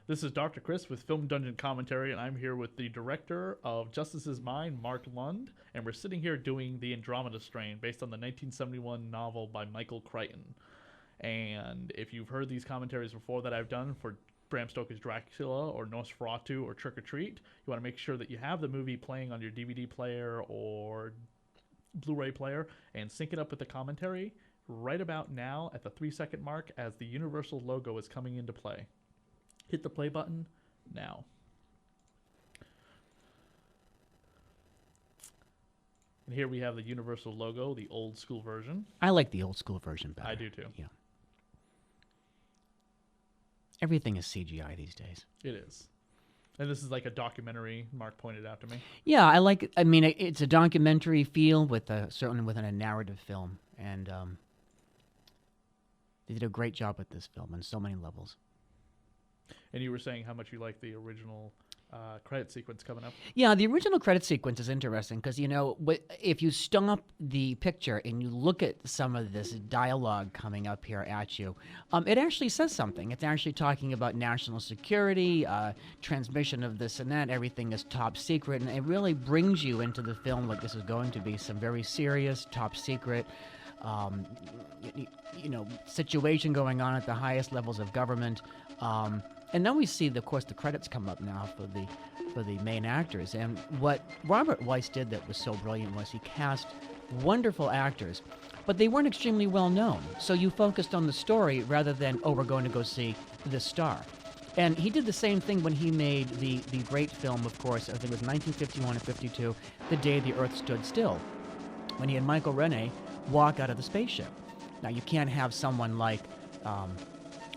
This is Dr. Chris with Film Dungeon Commentary, and I'm here with the director of Justice's Mind, Mark Lund, and we're sitting here doing the Andromeda Strain, based on the 1971 novel by Michael Kryon. And if you've heard these commentaries before that I've done for Bram Stoker's Dracula or Nosferatu or Trick or Treat, you want to make sure that you have the movie playing on your DVD player or Blu-ray player and sync it up with the commentary right about now at the 3-second mark as the Universal logo is coming into play. Hit the play button now. And here we have the Universal logo, the old school version. I like the old school version better. I do too. Yeah. Everything is CGI these days. It is. And this is like a documentary, Mark pointed out to me. Yeah, I like it. I mean, it's a documentary feel with certainly within a narrative film. And they did a great job with this film on so many levels. And you were saying how much you like the original credit sequence coming up. Yeah, the original credit sequence is interesting because, you know, if you stop the picture and you look at some of this dialogue coming up here at you, it actually says something. It's actually talking about national security, transmission of this and that. Everything is top secret, and it really brings you into the film like this is going to be some very serious, top secret, you know, situation going on at the highest levels of government. And then we see, of course, the credits come up now for the main actors. And what Robert Weiss did that was so brilliant was he cast wonderful actors, but they weren't extremely well known. So you focused on the story rather than, oh, we're going to go see the star. And he did the same thing when he made the great film, of course, I think it was 1951 or 52, The Day the Earth Stood Still, when he had Michael Rene walk out of the spaceship. Now, you can't have someone like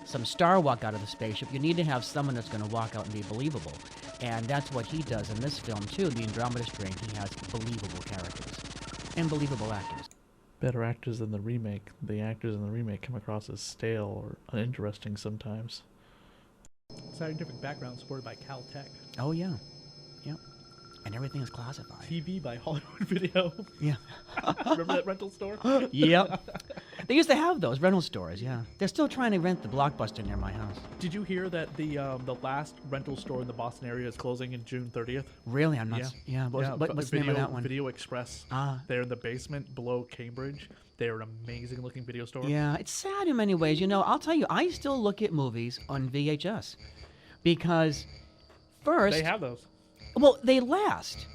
some star walk out of the spaceship. You need to have someone that's going to walk out and be believable. And that's what he does in this film, too. The Andromeda Strain, he has believable characters and believable actors. Better actors than the remake. The actors in the remake come across as stale or uninteresting sometimes. Scientific background supported by Caltech. Oh, yeah. Yeah. And everything is classified. TV by Hollywood Video. Yeah. Remember that rental store? Yep. They used to have those rental stores, yeah. They're still trying to rent the Blockbuster near my house. Did you hear that the last rental store in the Boston area is closing in June 30th? Really? I'm not... Yeah. What's the name of that one? Video Express. They're in the basement below Cambridge. They're an amazing-looking video store. Yeah, it's sad in many ways. You know, I'll tell you, I still look at movies on VHS because first... They have those. Well, they last.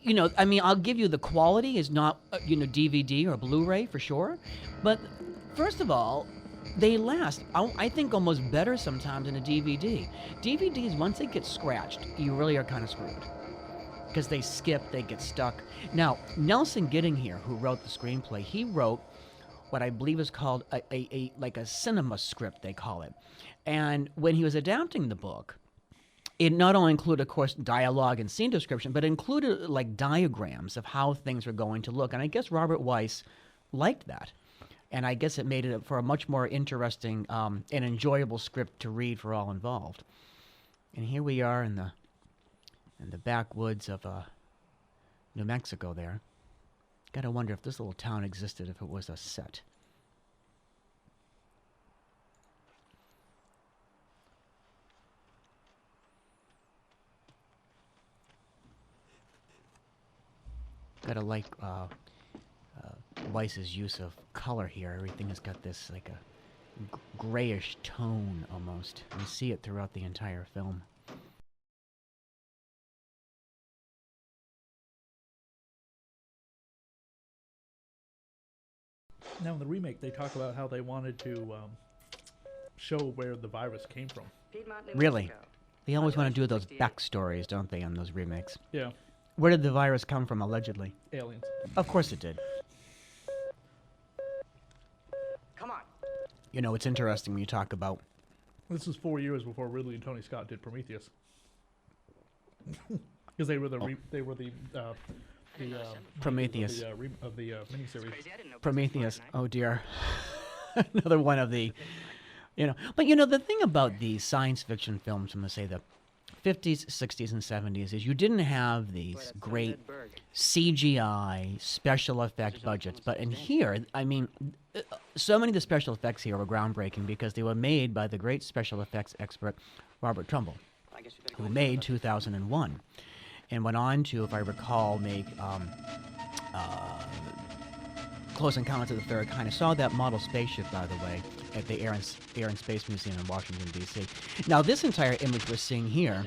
You know, I mean, I'll give you the quality is not, you know, DVD or Blu-ray for sure. But first of all, they last. I think almost better sometimes than a DVD. DVDs, once they get scratched, you really are kind of screwed. Because they skip, they get stuck. Now, Nelson Gidding here, who wrote the screenplay, he wrote what I believe is called like a cinema script, they call it. And when he was adapting the book, it not only included, of course, dialogue and scene description, but it included like diagrams of how things were going to look. And I guess Robert Weiss liked that. And I guess it made it for a much more interesting and enjoyable script to read for all involved. And here we are in the backwoods of New Mexico there. Gotta wonder if this little town existed if it was a set. Gotta like Weiss's use of color here. Everything has got this like a grayish tone almost. You see it throughout the entire film. Now in the remake, they talk about how they wanted to show where the virus came from. Really? They always want to do those backstories, don't they, on those remakes? Yeah. Where did the virus come from, allegedly? Aliens. Of course it did. Come on. You know, it's interesting when you talk about... This was 4 years before Ridley and Tony Scott did Prometheus. Because they were the Prometheus. of the miniseries. Prometheus. Oh, dear. Another one of the... You know, but you know, the thing about these science fiction films from, say, the 50s, 60s, and 70s is you didn't have these great CGI special effect budgets. But in here, I mean, so many of the special effects here were groundbreaking because they were made by the great special effects expert Robert Trumbull, who made 2001, and went on to, if I recall, make Close Encounters of the Third Kind. I saw that model spaceship, by the way, at the Air and Space Museum in Washington, D.C. Now, this entire image we're seeing here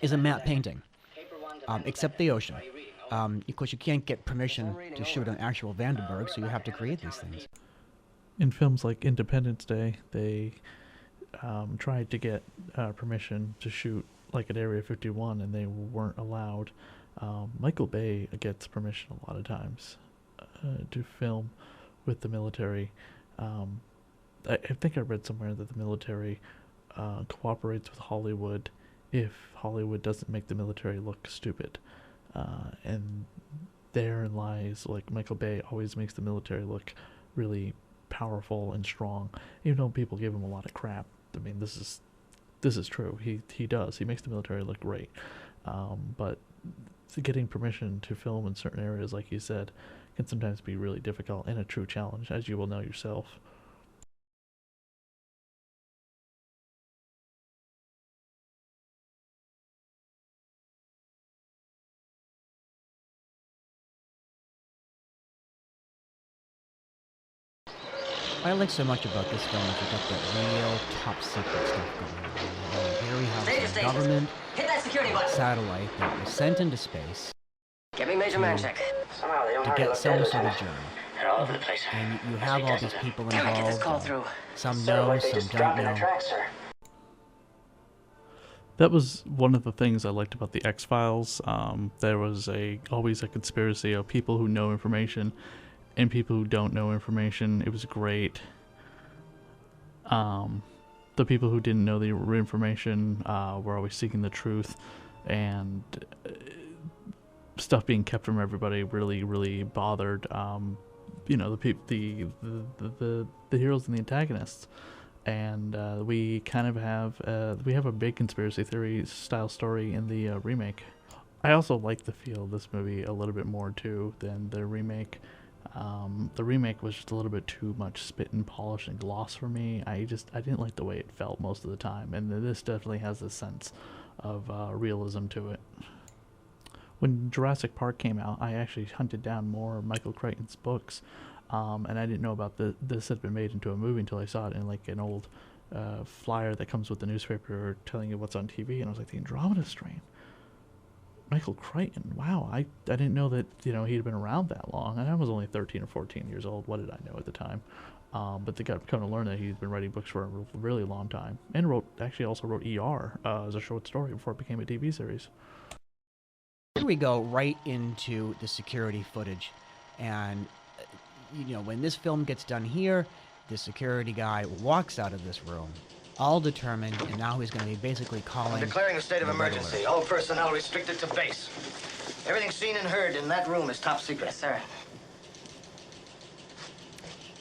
is a matte painting, except the ocean. Of course, you can't get permission to shoot on actual Vandenberg, so you have to create these things. In films like Independence Day, they tried to get permission to shoot like at Area 51, and they weren't allowed. Michael Bay gets permission a lot of times to film with the military. I think I read somewhere that the military cooperates with Hollywood if Hollywood doesn't make the military look stupid. And therein lies, like, Michael Bay always makes the military look really powerful and strong, even though people give him a lot of crap. I mean, this is true. He does. He makes the military look great. But getting permission to film in certain areas, like you said, can sometimes be really difficult and a true challenge, as you will know yourself. What I like so much about this film is you got that real top secret stuff going on. Here we have some government satellite that was sent into space Give me major man check. Somehow they don't to get some sort of journey. They're all over the place. And you have all these people Can we get this call involved. through? Some know, some don't know. That was one of the things I liked about the X-Files. There was always a conspiracy of people who know information and people who don't know information. It was great. The people who didn't know the information were always seeking the truth, and stuff being kept from everybody really bothered the heroes and the antagonists. And we kind of have a big conspiracy theory style story in the remake. I also like the feel of this movie a little bit more too than the remake. The remake was just a little bit too much spit and polish and gloss for me. I didn't like the way it felt most of the time, and this definitely has a sense of realism to it. When Jurassic Park came out, I actually hunted down more of Michael Crichton's books, and I didn't know about this had been made into a movie until I saw it in like an old flyer that comes with the newspaper telling you what's on TV, and I was like, the Andromeda Strain. Michael Crichton, wow, I didn't know that, he'd been around that long, and I was only 13 or 14 years old. What did I know at the time? But they come to learn that he's been writing books for a really long time, and also wrote ER as a short story before it became a TV series. Here we go right into the security footage, and when this film gets done here, the security guy walks out of this room, all determined, and now he's going to be basically calling. I'm declaring a state of emergency. All personnel restricted to base. Everything seen and heard in that room is top secret. Yes, sir.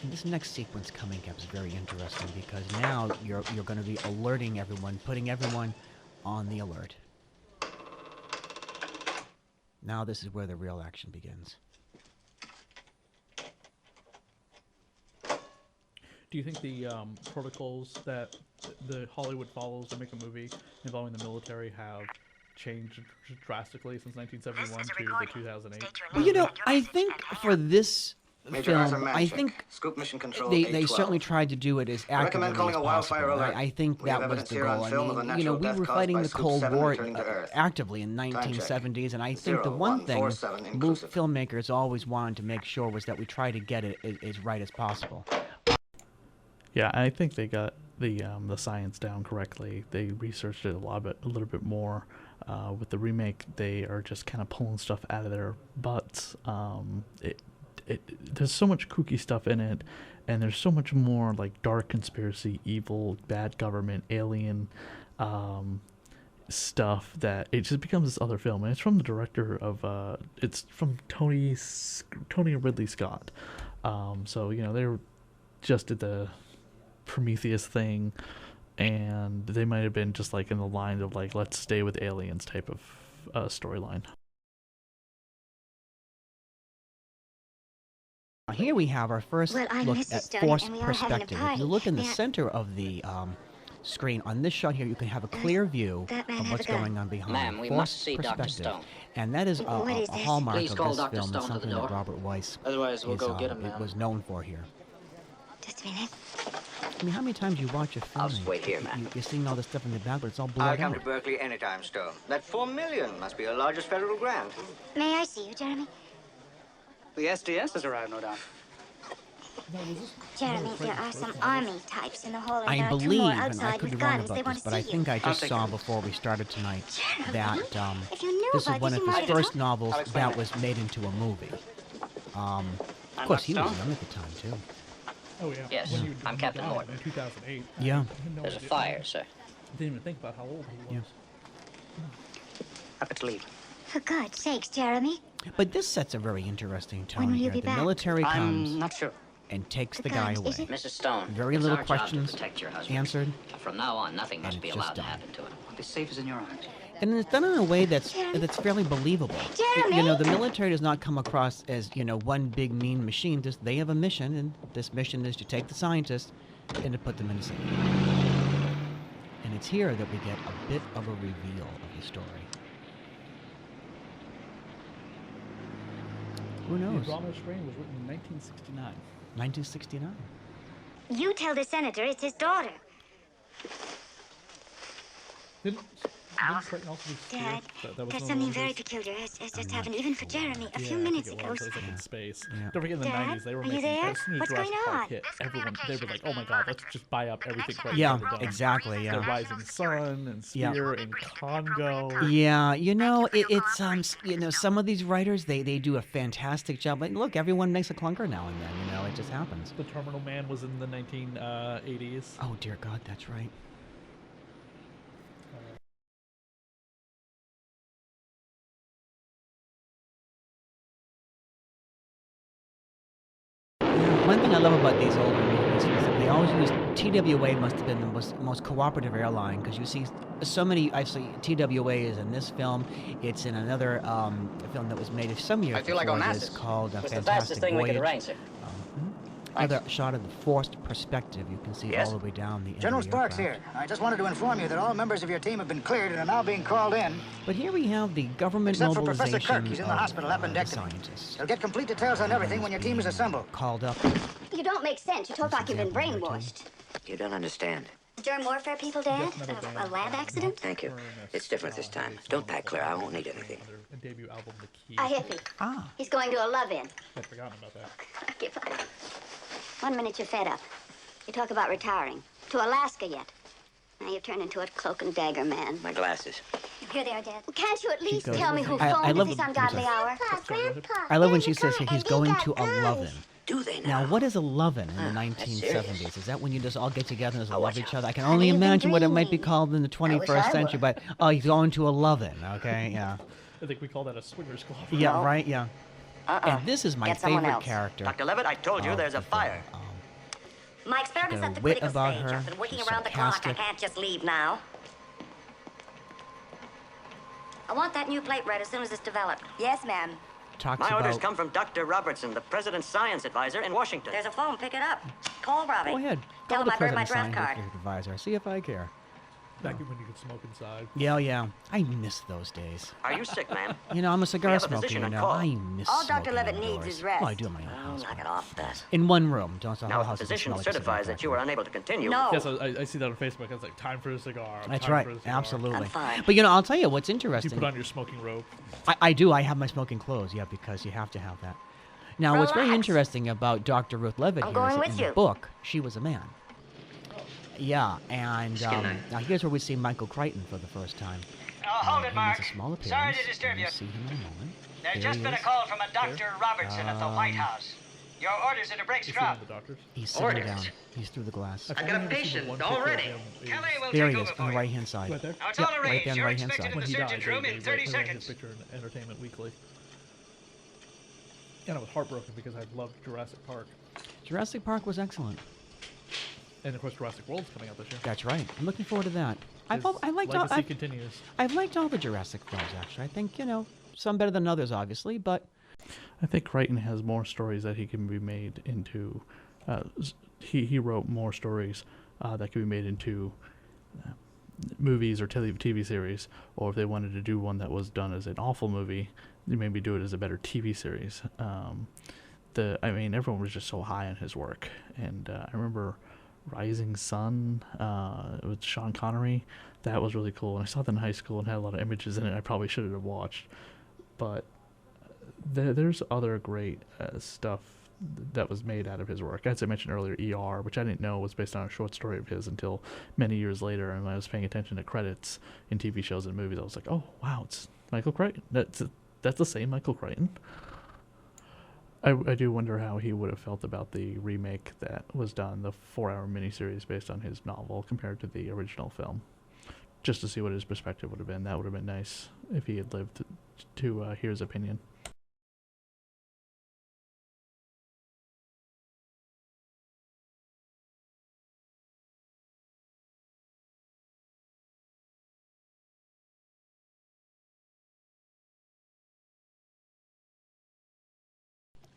And this next sequence coming up is very interesting because now you're going to be alerting everyone, putting everyone on the alert. Now this is where the real action begins. Do you think the protocols that the Hollywood follows to make a movie involving the military have changed drastically since 1971 to the 2008? Well, I think for this film, I think Scoop mission control they certainly tried to do it as accurately as calling a wildfire possible. alert. I think that was the goal. I mean, we were fighting the Cold War actively in the 1970s, and I think the one thing filmmakers always wanted to make sure was that we try to get it as right as possible. Yeah, I think they got the science down correctly. They researched it a little bit more. With the remake, they are just kind of pulling stuff out of their butts. There's so much kooky stuff in it, and there's so much more like dark conspiracy, evil, bad government, alien stuff that it just becomes this other film. And it's from the director of it's from Tony and Ridley Scott. So they were just did the Prometheus thing, and they might have been just like in the line of like, let's stay with aliens type of storyline. Here we have our first look at forced perspective. If you look in the center of the screen. On this shot here, you can have a clear view of what's going on behind. Ma'am, we must see Dr. Stone. And that is a hallmark Please of call this Dr. film. Stone That's to the something door. that Robert Weiss Otherwise, we'll go get him, it ma'am. was known for here. Just a minute. I mean, how many times you watch a film? I'll just wait here, ma'am. You're seeing all this stuff in the back, but it's all I'll blurred come out. to Berkeley anytime, Stone. That $4 million must be your largest federal grant. May I see you, Jeremy? The SDS has arrived, no doubt. Jeremy, there are some army types in the hall, and I there are two believe, more and I outside could be with wrong guns. They about want this, to but I see think you. I just saw before we started tonight that If you knew this is about one this, of you his might have first told- novels I'll explain that it. was made into a movie. Of I'm course, he Dr. was Stone. young at the time, too. Oh, yeah. Yes, When you I'm Captain died Morton. in 2008. Yeah. I had no There's a idea. fire, sir. I didn't even think about how old he was. Let's leave. For God's sakes, Jeremy. But this sets a very interesting tone When will you here. be The back? military comes I'm not sure. and takes For the guy God's- away. is it- Mrs. Stone, Very it's little our job questions to protect your husband. answered, From now on, nothing must and be it's just allowed to done. happen to him. The safe is in your arms. and it's done in a way that's fairly believable. You know, the military does not come across as, you know, one big mean machine. Just they have a mission, and this mission is to take the scientists and to put them into safety. And it's here that we get a bit of a reveal of the story. Who The knows? Andromeda Strain was written in 1969. 1969. You tell the senator it's his daughter. Didn't Crichton also do Sphere? Dad, That was there's one of something those very movies? peculiar has just happened, even for Jeremy. A Yeah, few I think minutes it ago. was. It was like in space. Yeah. Don't forget in the Dad, 90s they were are you making there? as soon as What's Jurassic going Park on? hit, everyone they were like, oh my god, let's just buy up everything Crichton Yeah, ever done. exactly. The Yeah. Rising Sun and Yeah. Sphere and Congo. Yeah, you know, it's you know, some of these writers they do a fantastic job. But look, everyone makes a clunker now and then. You know, it just happens. The Terminal Man was in the 1980s. Oh dear God, that's right. One thing I love about these older movies is that they always use TWA must have been the most cooperative airline because you see so many. Actually, TWA is in this film. It's in another film that was made some years I feel like before Onassis. this called It's the Fantastic fastest thing we Voyage. could arrange, sir. Another shot of the forced perspective. You can see Yes? all the way down the end General of the Sparks here. aircraft. I just wanted to inform you that all members of your team have been cleared and are now being called in. But here we have the government Except for mobilization Professor Kirk, he's in the of, hospital, the appendectomy. scientists. You'll get complete details on everything when your team is assembled. Called up. You don't make sense. You talk like you've been example, brainwashed. You don't understand. Germ warfare people, Dad? Death Metal A Band. lab accident? Thank you. It's different this time. Don't pack, Claire. I won't need anything. Their debut album, The Key. A hippie. Ah, He's going to a love-in. I'd forgotten about that. I give up. 1 minute you're fed up. You talk about retiring. To Alaska yet. Now you've turned into a cloak and dagger man. My glasses. Here they are, Dad. Well, can't you at least goes- tell me who I phoned love this the- ungodly hour? I love when she says here he's going to a lovin'. Do they now? Now, what is a lovin' in the that's 1970s? serious. Is that when you just all get together and just Oh, love watch each out. other? I can Honey, only you've been imagine what it might be dreaming. called in the 21st I century. were. But oh, he's going to a lovin'. Okay, yeah, I think we call that a swingers club. yeah, No. right, yeah. And this is my Get someone favorite else. character. Dr. Levitt, I told you of there's a the film. fire. My experiment's got a at the wit critical about stage. her. I've been working She's around the clock. I sarcastic. can't just leave now. I want that new plate read as soon as it's developed. Yes, ma'am. Talks My orders about. come from Dr. Robertson, the president's science advisor in Washington. There's a phone. Pick it up. Call Robbie. Go ahead. Tell Call him the I burned my president draft card. scientific advisor. See if I care. Back when you could smoke inside. Yeah, yeah. I miss those days. Are you sick, ma'am? You know, I'm a cigar have a smoker, physician you on know. call. I miss All Dr. smoking Levitt indoors. needs is rest. Well, I do in my own Oh, house. knock it off, that. In one room. Don't the Now, whole if house the doesn't physician smell like a cigar certifies that you were factory. unable to continue. No. Yes, I see that on Facebook. It's like, time for a cigar. That's time right. for a cigar. Absolutely. I'm fine. But you know, I'll tell you what's You interesting. put on your smoking robe. I do. I have my smoking clothes, yeah, because you have to have that. Now, what's very Relax. interesting about Dr. Ruth Levitt I'm here is going that with in the you. book, she was a man. Yeah, and Skinner. now here's where we see Michael Crichton for the first time. Hold it, He Mark. makes a small appearance. Sorry to disturb and you. We'll see him in a moment. There's There just he been a is. call from a Dr. Robertson at the White House. Your orders are to break You see scrub. the doctors. He's sitting Orders. down. He's through the glass. I've got only a ever seen the patient one picture of already. him is- Kelly will There take he is, over on for the you. right-hand side. Right there. Now, it's Yep, all right arranged. there on the You're right-hand expected side. in When the he died, surgeon's room they in 30 put his seconds. picture in Entertainment Weekly. And I was heartbroken because I loved Jurassic Park. Jurassic Park was excellent. And of course, Jurassic World's coming out this year. That's right. I'm looking forward to that. His I liked all, legacy continues. I've liked all the Jurassic films, actually. I think, you know, some better than others, obviously, but I think Crichton has more stories that he can be made into. He wrote more stories that could be made into movies or TV series, or if they wanted to do one that was done as an awful movie, they maybe do it as a better TV series. Everyone was just so high on his work, and I remember Rising Sun with Sean Connery. That was really cool, and I saw that in high school and had a lot of images in it I probably should have watched. But there's other great stuff that was made out of his work. As I mentioned earlier, ER, which I didn't know was based on a short story of his until many years later, and when I was paying attention to credits in TV shows and movies, I was like, oh, wow, it's Michael Crichton. That's the same Michael Crichton. I do wonder how he would have felt about the remake that was done, the 4-hour miniseries based on his novel compared to the original film, just to see what his perspective would have been. That would have been nice if he had lived to hear his opinion.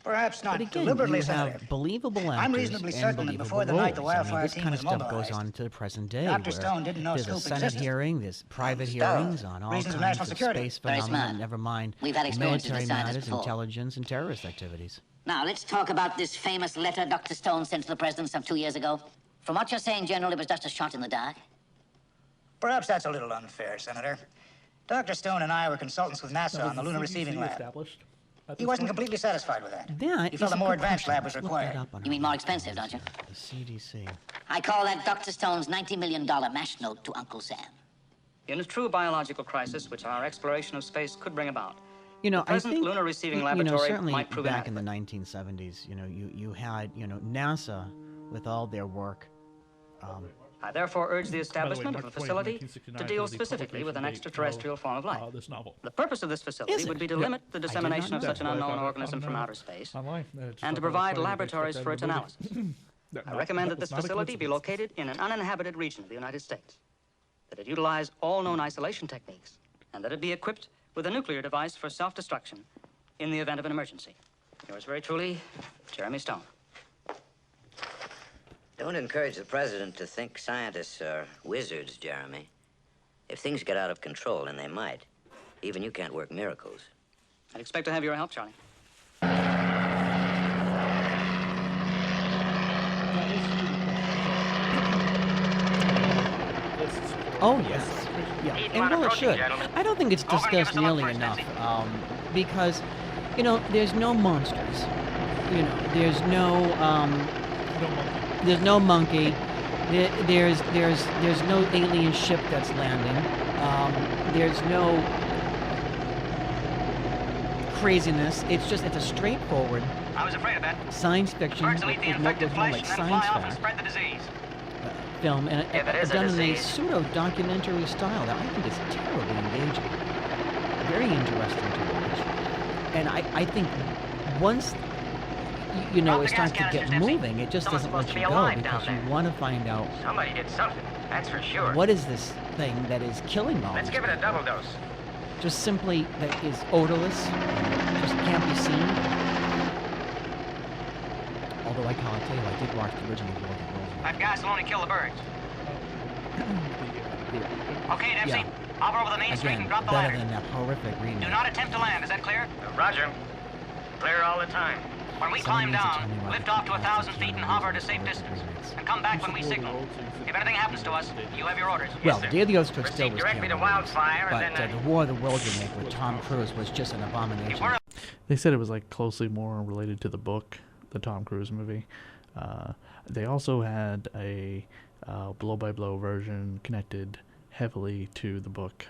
Perhaps not But again, deliberately, you Senator. have believable actors I'm reasonably and certain that believable before the night the roles. Wildfire this team kind was of stuff mobilized, goes on to the present day, Dr. where Stone didn't know there's a Scoop Senate existed. hearing, there's private Stone, hearings on all reasons of kinds national of security. space Very phenomena, smart. never mind We've had experiences military with scientists matters, before. intelligence, and terrorist activities. Now, let's talk about this famous letter Dr. Stone sent to the president some 2 years ago. From what you're saying, General, it was just a shot in the dark. Perhaps that's a little unfair, Senator. Dr. Stone and I were consultants with NASA on the lunar receiving lab. He wasn't completely satisfied with that. Yeah, He felt a more advanced lab was required. You mean more expensive, don't you? The CDC. I call that Dr. Stone's $90 million mash note to Uncle Sam. In a true biological crisis, which our exploration of space could bring about, You know, the I present think lunar receiving you know, laboratory certainly might prove back in inadequate. the 1970s, you had NASA with all their work. I therefore urge the By the way, establishment of a March 20, facility 1969 to deal was the specifically with an publication date extraterrestrial of, form of life. this novel. The purpose of this facility Is would it? be to Yeah. limit the did not dissemination of know such an that. unknown That's why I organism found from out outer space, Online. I just and to thought that was provide funny that they laboratories stuck for that its in the analysis. movie. I recommend that was this not a facility be coincidence. located in an uninhabited region of the United States, that it utilize all known isolation techniques, and that it be equipped with a nuclear device for self-destruction in the event of an emergency. Yours very truly, Jeremy Stone. Don't encourage the president to think scientists are wizards, Jeremy. If things get out of control, and they might, even you can't work miracles. I'd expect to have your help, Charlie. Oh, yes. Yeah, and well, it should. I don't think it's discussed nearly enough, because, there's no monsters. There's no monkey. There's no alien ship that's landing. There's no craziness. It's a straightforward I was afraid of that. science fiction Birds will eat the with infected more flesh like and then science fly off and fact spread the disease. film, and If it is a done in a disease. pseudo-documentary style that I think is terribly engaging, very interesting to watch. And I think once Drop it the starts gas to get canisters, Dempsey. moving, it just Someone's doesn't let supposed to you be go alive down because you there. want to find out Somebody did something, that's for sure. what is this thing that is killing all Let's these give it a people? double dose. Just simply that is odorless, just can't be seen. Although I can't tell you, I did watch the original World of Worlds. That gas will only kill the birds. Okay, Dempsey. Yeah. Hover over the main street Again, and drop the better ladder. than that horrific remake. Do not attempt to land, is that clear? Roger. Clear all the time. When we Someone climb needs to down, tell me why lift the off to concept 1,000 of feet and movies hover and at a safe horrific distance. remakes. And come back when we signal. If anything happens to us, you have your orders. Well, Yes, the sir. Day of the Earth Stood Still Proceed was directly to terrible, Wildfire, but and then, the War of the Worlds remake with Tom Cruise was just an abomination. If we're They said it was like closely more related to the book, the Tom Cruise movie. They also had a blow-by-blow version connected heavily to the book,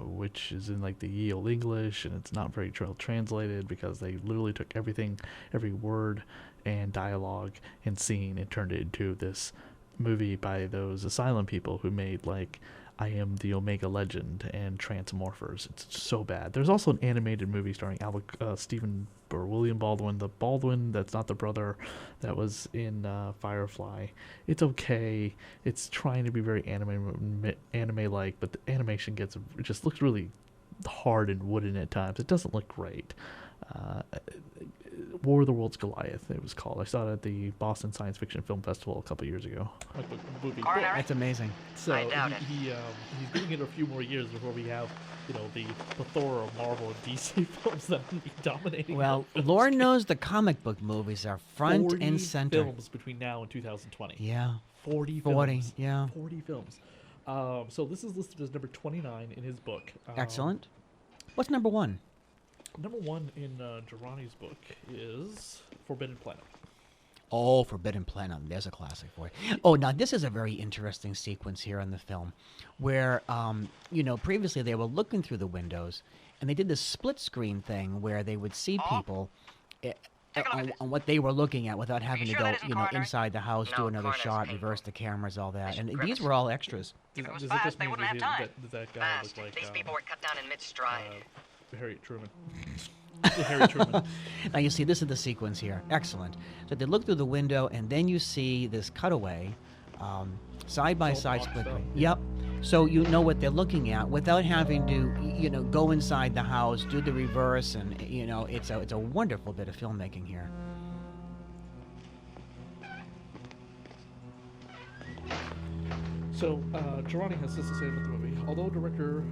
which is in like the Ye Olde English, and it's not very well translated because they literally took everything, every word and dialogue and scene, and turned it into this movie by those Asylum people who made like I Am the Omega Legend and Transmorphers. It's so bad. There's also an animated movie starring Stephen or William Baldwin, the Baldwin that's not the brother that was in Firefly. It's okay. It's trying to be very anime-like, but the animation it just looks really hard and wooden at times. It doesn't look great. War of the Worlds Goliath, it was called. I saw it at the Boston Science Fiction Film Festival a couple years ago. Like the movie. Coronary? That's amazing. So I doubt it. he's giving it a few more years before we have, the plethora of Marvel and DC films that will be dominating. Well, the film Lord screen. knows the comic book movies are front 40 and center. films between now and 2020. Yeah. 40 40, films. yeah. 40 films. So this is listed as number 29 in his book. Excellent. What's number 1? Number 1 in Gerani's book is Forbidden Planet. Oh, Forbidden Planet. There's a classic for you. Oh, now this is a very interesting sequence here in the film where, previously they were looking through the windows and they did this split screen thing where they would see people on what they were looking at without having to go, inside the house, do another shot, reverse the cameras, all that. And these were all extras. If it was Does fast, just they mean wouldn't have that time. that guy Fast. look like These people were cut down in mid-stride. Harriet Truman? Harry Truman. Now you see, this is the sequence here. Excellent. So they look through the window, and then you see this cutaway, side by side split. Yep. So you know what they're looking at without having to, go inside the house, do the reverse, and it's a wonderful bit of filmmaking here. So, Gerani has this to say about the movie. Although director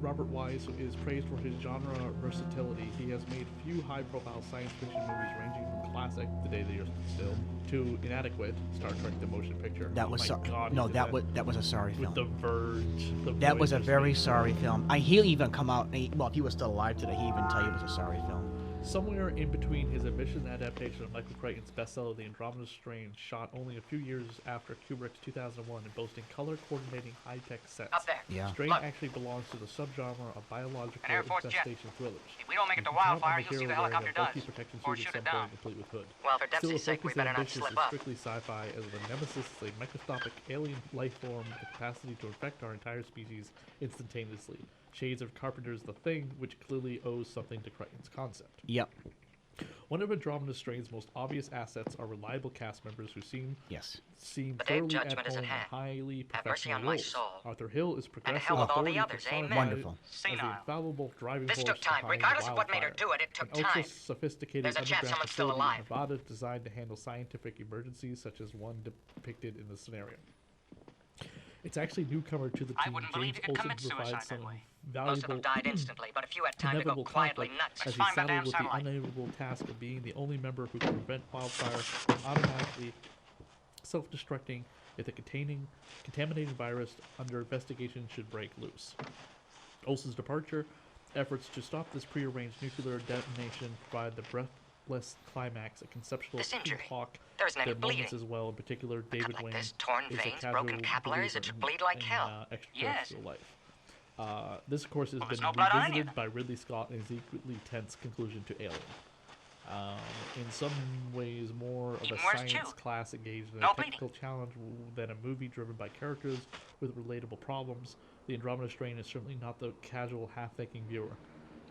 Robert Wise is praised for his genre versatility, he has made few high-profile science fiction movies ranging from classic The Day the Earth Stood Still to inadequate Star Trek: The Motion Picture. That Oh was my God, no, he did that was a sorry with film. The Verge. That was a Voyager's very Fate. sorry film. He'll even come out. If he was still alive today, he'd even tell you it was a sorry film. Somewhere in between his ambitious adaptation of Michael Crichton's bestseller The Andromeda Strain, shot only a few years after Kubrick's 2001 and boasting color-coordinating high-tech sets. Up there. Yeah. Strain Look. actually belongs to the subgenre of biological An Air Force jet. infestation thrillers. If we don't make it to You can count on Wildfire, the you'll see hero the wearing helicopter a bulky does. protection Or suit shoot at it some down. point, complete with hood. Well, for Still, Dempsey's the sake, we focus better and not ambition slip is up. strictly sci-fi, as the nemesis is a microscopic alien life form with the capacity to infect our entire species instantaneously. Shades of Carpenter's The Thing, which clearly owes something to Crichton's concept. Yep. One of Andromeda Strain's most obvious assets are reliable cast members who seem Yes. The day of thoroughly judgment at is home at in hand. highly Have mercy professional on my roles. soul. Arthur Hill is progressive hell with all the authority others, personified amen. Wonderful. as the Senile. infallible driving This force took time. behind Regardless of what made her Wildfire. do it, it took An time. ultra-sophisticated There's a chance underground someone's still facility in alive. Nevada designed to handle scientific emergencies such as one depicted in the scenario. It's actually newcomer to the I team, wouldn't believe James you could Olsen, commit provides suicide some that way. valuable Most of them died instantly, but a few had time to go inevitable quietly conflict nuts. as It's he fine for saddled damn with the satellite. unenviable task of being the only member who can prevent Wildfire from automatically self-destructing if the contaminated virus under investigation should break loose. Olsen's departure, efforts to stop this prearranged nuclear detonation provide the breathless climax, a conceptual This injury, hawk. there isn't any Their moments bleeding. as well, in particular, David like Wayne this, torn is a veins, casual broken capillaries, it believer should bleed like in, hell. extraterrestrial life. This, of course, has Well, there's been no blood on revisited you. by Ridley Scott in his equally tense conclusion to Alien. In some ways, more of Even a worse, science too. class engaged in No a technical challenge than a movie driven by characters with relatable problems. The Andromeda Strain is certainly not the casual, half-thinking viewer.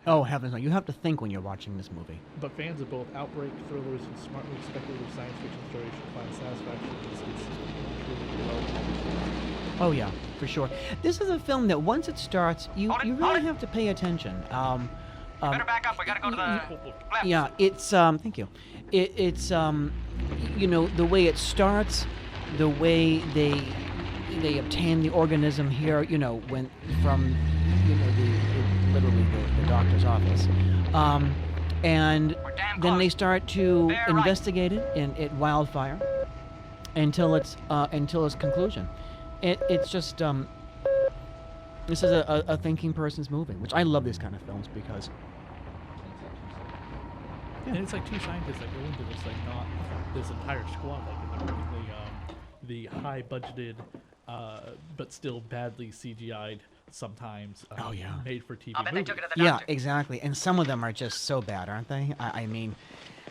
Oh, heavens no. You have to think when you're watching this movie. But fans of both outbreak thrillers and smartly speculative science fiction stories should find satisfaction in this consistently well-published. Oh, yeah, for sure. This is a film that once it starts, you really have to pay attention. Better back up. We gotta go to the left. Yeah, it's thank you. It's the way it starts, the way they obtain the organism here, when from literally the doctor's office, and We're damn then they close. start to They're right. investigate it at Wildfire until its conclusion. It's just this is a thinking person's movie, which I love these kind of films because. And it's like two scientists that go into this, like not this entire squad, like in the high budgeted, but still badly CGI'd sometimes. Oh, yeah. Made for TV I bet they movies. took it to the Yeah, doctor. exactly. And some of them are just so bad, aren't they? I mean,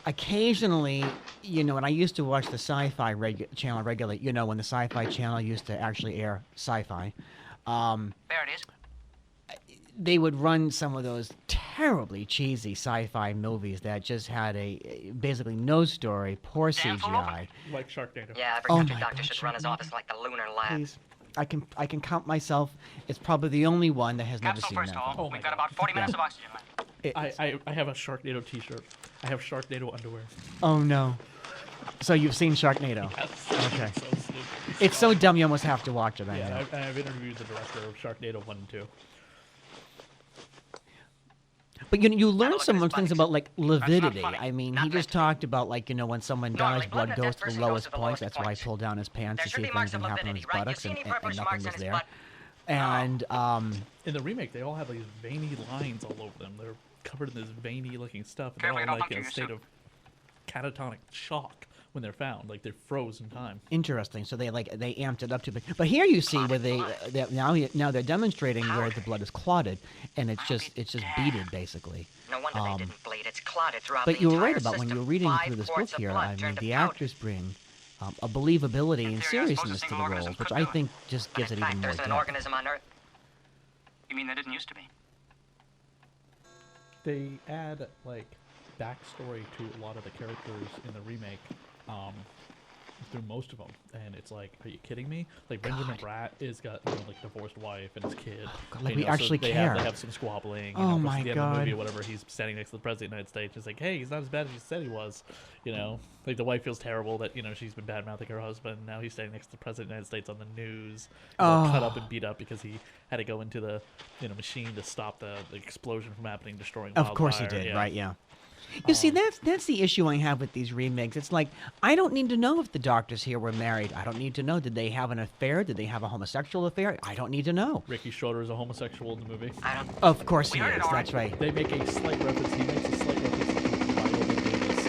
occasionally, and I used to watch the Sci-Fi channel regularly, when the Sci-Fi channel used to actually air sci-fi. There it is. They would run some of those terribly cheesy sci-fi movies that just had basically no story, poor Damn full CGI. Like Sharknado. Yeah, every Oh country my doctor God, should run his Sharknado. office like the lunar lab. Please. I can count myself. It's probably the only one that has never Capsule seen first that. of all. Oh my We've got God. about 40 minutes of oxygen left. I have a Sharknado T-shirt. I have Sharknado underwear. Oh no! So you've seen Sharknado? Yes. Okay. So stupid. It's so dumb you almost have to watch it. I know. Yeah, I've interviewed the director of Sharknado 1 and 2. But you learn look at some his things buttocks. about like lividity. funny. I mean, Not he just meant to be. talked about like when someone Normally, dies, blood blood in a goes dead to the person goes lowest to the points. lowest That's why I points. pulled down his pants There to should see be if marks anything of happened on his lividity, right? buttocks, You see any and purplish nothing marks was on his there. butt? And In the remake, they all have these veiny lines all over them. They're covered in this veiny-looking stuff. And Careful, they're you all don't like in a puncture state your of catatonic shock when they're found. Like they're frozen time. interesting. So they amped it up to. But here you see where now they're demonstrating where the blood is clotted, and it's just beaded basically. No wonder they didn't bleed. It's clotted throughout But the you were entire right about when system. you were reading 5 through this quarts book of here. blood I mean, turned to the powder. actors bring a believability and In theory, I suppose a seriousness to single the organism role, which could I do it. think just But gives in it fact, even more there's an depth. organism on Earth. You mean there didn't used to be? They add like backstory to a lot of the characters in the remake. Through most of them, and it's like, are you kidding me? Like Benjamin Bratt is got like divorced wife and his kid. God, like and, we actually they care. They have some squabbling. Oh versus my the end of the movie, God. or whatever. He's standing next to the president of the United States. It's like, hey, he's not as bad as he said he was. Like the wife feels terrible that she's been bad mouthing her husband. Now he's standing next to the president of the United States on the news, cut up and beat up because he had to go into the machine to stop the explosion from happening, destroying. Of course he Wildfire. did, Yeah. right? Yeah. You see, that's the issue I have with these remakes. It's like, I don't need to know if the doctors here were married. I don't need to know. Did they have an affair? Did they have a homosexual affair? I don't need to know. Ricky Schroeder is a homosexual in the movie. I don't. Of course he heard it is. all That's right. They make a slight reference. He makes a slight reference to Viola Davis.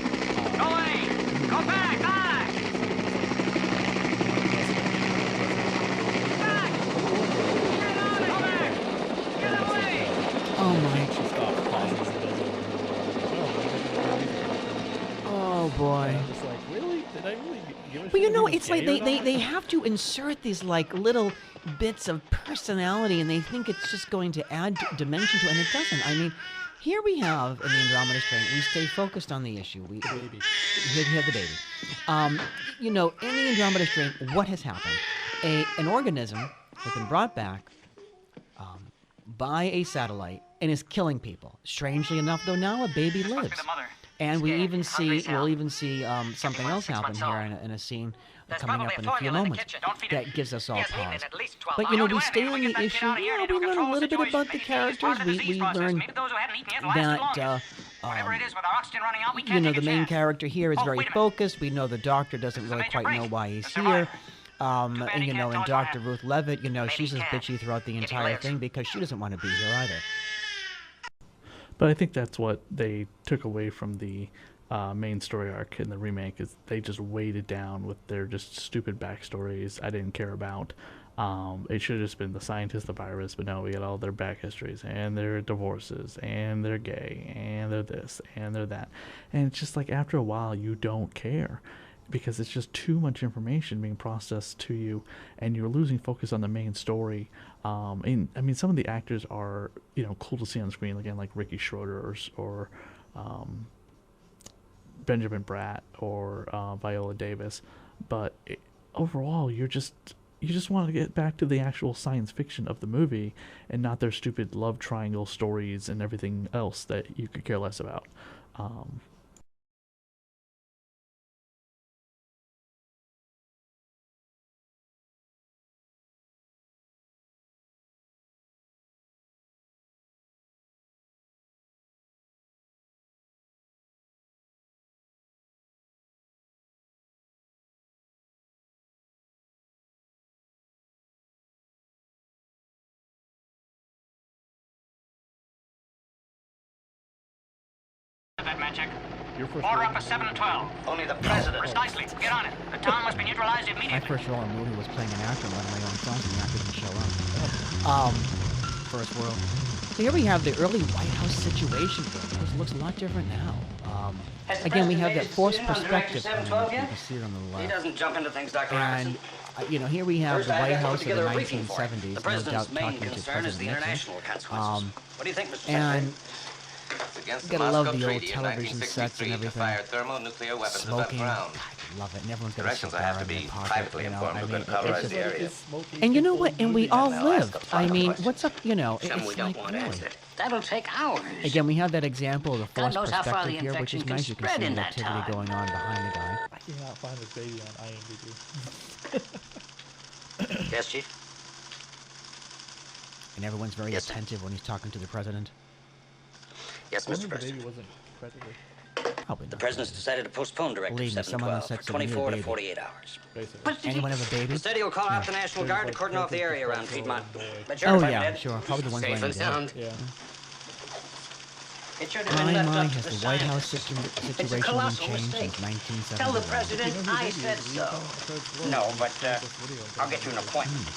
Go away! Go back! Back! Back! Get out of here! Get away! Oh my. She stops, pauses, and does it. Oh boy. I'm just like, really? Did I really give a But shit if he was it's like gay or they not? have to insert these like little bits of personality, and they think it's just going to add dimension to it, and it doesn't. I mean, here we have in the Andromeda Strain, we stay focused on the issue. We baby. Here we have the baby. In the Andromeda Strain, what has happened? An organism has been brought back by a satellite and is killing people. Strangely enough, though, now a baby Must lives. be the mother. And we Scared, even hungry as hell. we'll even see something one else 6 happen months here old. in a scene There's coming up probably in a a few formula in the moments kitchen. Don't feed it. that gives us all He hasn't eaten pause. in at least 12 But hours. we do stay anything. on We the get that issue. kid out of here Yeah, and we he'll learn a control the little bit situation. about the Maybe he's characters. part of the We disease learn process. Maybe those who haven't eaten yet will last the that longest. Whatever it is, with our oxygen running out, we can't take the a main chance. character here is Oh, very wait a minute. focused. We know the doctor doesn't really major quite know break. why he's The here. survivor. bad he can't And tell us Dr. what Ruth Levitt, she's he as can, bitchy throughout the if he entire lives. thing because she doesn't want to be here either. But I think that's what they took away from the main story arc in the remake is they just weighed it down with their just stupid backstories I didn't care about. It should have just been the scientist, the virus, but no, we got all their back histories and their divorces and they're gay and they're this and they're that. And it's just like after a while you don't care because it's just too much information being processed to you and you're losing focus on the main story. And I mean, some of the actors are, cool to see on screen, again, like Ricky Schroeder or Benjamin Bratt or Viola Davis, but overall you just want to get back to the actual science fiction of the movie and not their stupid love triangle stories and everything else that you could care less about. That magic. Your first Order rating? up a 7 and 12. Only the president. Precisely. Get on it. The town must be neutralized My immediately. first role in a movie was playing an actor in one of my own films, and the actor didn't show up. First world. So here we have the early White House situation. Of course, it looks a lot different now. Again, we have that forced perspective. You can see it on the He left. doesn't jump into things, Dr. And, Anderson. here we have First, the I White have to House put of the together a briefing for him. 1970s, The no president's doubt main talking to concern is the President Nixon. international consequences. What do you think, Mr. And Secretary? against You the gotta love Moscow the old Treaty in television sets and 1963 to everything. fire thermonuclear weapons above Smoking. ground. God, I love it. And everyone's got a Directions I cigar have to in their be pocket. privately You know, informed I who mean, could colorize it's the just, area. and you know what? And we all Well, ask lived. a I final mean, question. what's up? You know, Some we it's don't like want really. answered. That'll take hours. Again, we have that example of the God forced knows how far the perspective here, which is infection can nice. You can spread see in the that activity time. going on behind the guy. I cannot find this baby on IMDb. Yes, Chief? And everyone's very Yes, sir. attentive when he's talking to the president. Yes, Wonder Mr. the President. baby wasn't credited, Probably The not. President's decided to postpone Directive Believe me, someone on 712 set's for gonna need a 24 to baby. 48 hours. basically. Anyone have a baby? Instead, he'll call out the National Guard to cordon off the area around Piedmont. But sure, Oh if I'm yeah, dead. sure. Probably the ones Safe laying and dead. sound. Yeah. It should have been left My, up to has the the White House scientists. It's a situation been colossal changed mistake. since 1971? Tell the President I said so. No, but I'll get you an appointment.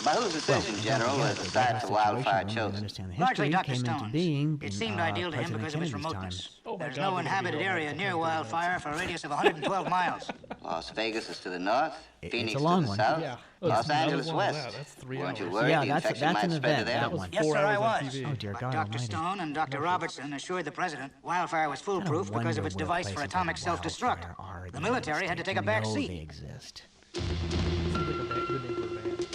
By whose decision, General, was the site for Wildfire chosen? Largely Dr. came into Stone's. being It in, seemed ideal to him President because of its Kennedy's time. remoteness. Oh my There's God, no they're gonna inhabited be area all near over the Wildfire for a radius of 112 miles. Las Vegas is to the north, It's Phoenix a long to the one. south, Yeah. Los Angeles That's west. That's 3 Weren't you hours. worried Yeah, the that's infection might an spread to event, there? that one. Yes, 4 sir, I hours on was. TV. Oh dear But God Dr. Almighty. Stone and Dr. Robertson assured the president Wildfire was foolproof because of its wonder device where for places atomic like self-destruct. Wildfire are in The military had to take a back know seat. They exist. Seems like a good name for a band.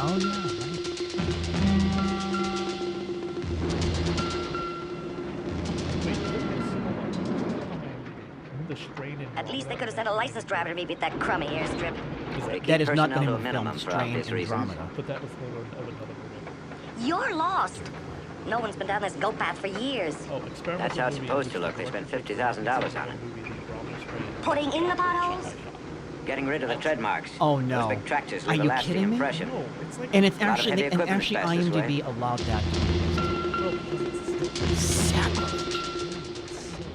Oh yeah, right. Wait, the strain in At least they could have sent a licensed driver to me beat that crummy airstrip. That is not the personnel name to a of the film. minimum for Strain obvious reasons. Andromeda. But that was the name of another movie. You're lost. No one's been down this goat path for years. Oh, experimental That's how it's movie supposed to industry look. They spent director $50,000 on it. movie, The Andromeda Strain. Putting in the potholes? Getting rid of the tread marks. Oh no. Those big tractors Are leave a you lasting kidding me? impression. No, it's like And it's A lot of actually heavy and equipment actually passed this way. IMDb allowed that to be well, because it's sacrilege.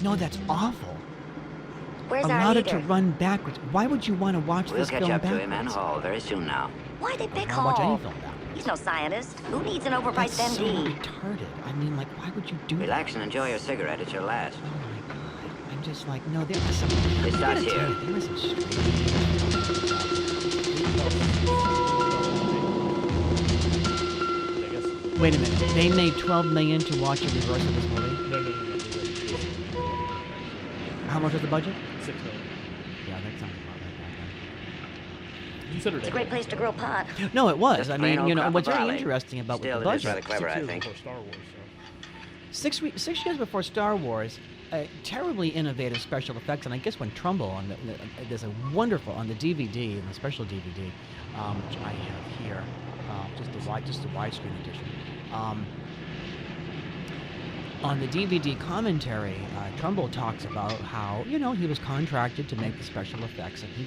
No, that's awful. Where's our Allowed it to leader? run backwards. Why would you want to watch We'll this catch film up to backwards? him and Hall very soon now. Why they pick I don't watch any Hall? film backwards. He's no scientist. Who needs an overpriced That's so MD? retarded. I mean, like, why would you do Relax that? and enjoy your cigarette. It's your last. Oh my God. I'm just like, no, there is some. It I starts gotta tell here. you, there is some strange. I guess. Wait a minute. They made $12 million to watch a reverse of this movie. No. How much was the budget? 6 million. Yeah, that sounds about right. Considered It's a great place to grow pot. No, it was. Just I plain mean, old you know, crop what's of very barley. interesting about Still, with the it is rather budget. clever, I 6 years think. before Star Wars, so. 6 years before Star Wars, terribly innovative special effects, and I guess when Trumbull on there's a wonderful on the DVD, the special DVD, which I have here, just the widescreen edition. On the DVD commentary, Trumbull talks about how he was contracted to make the special effects, and he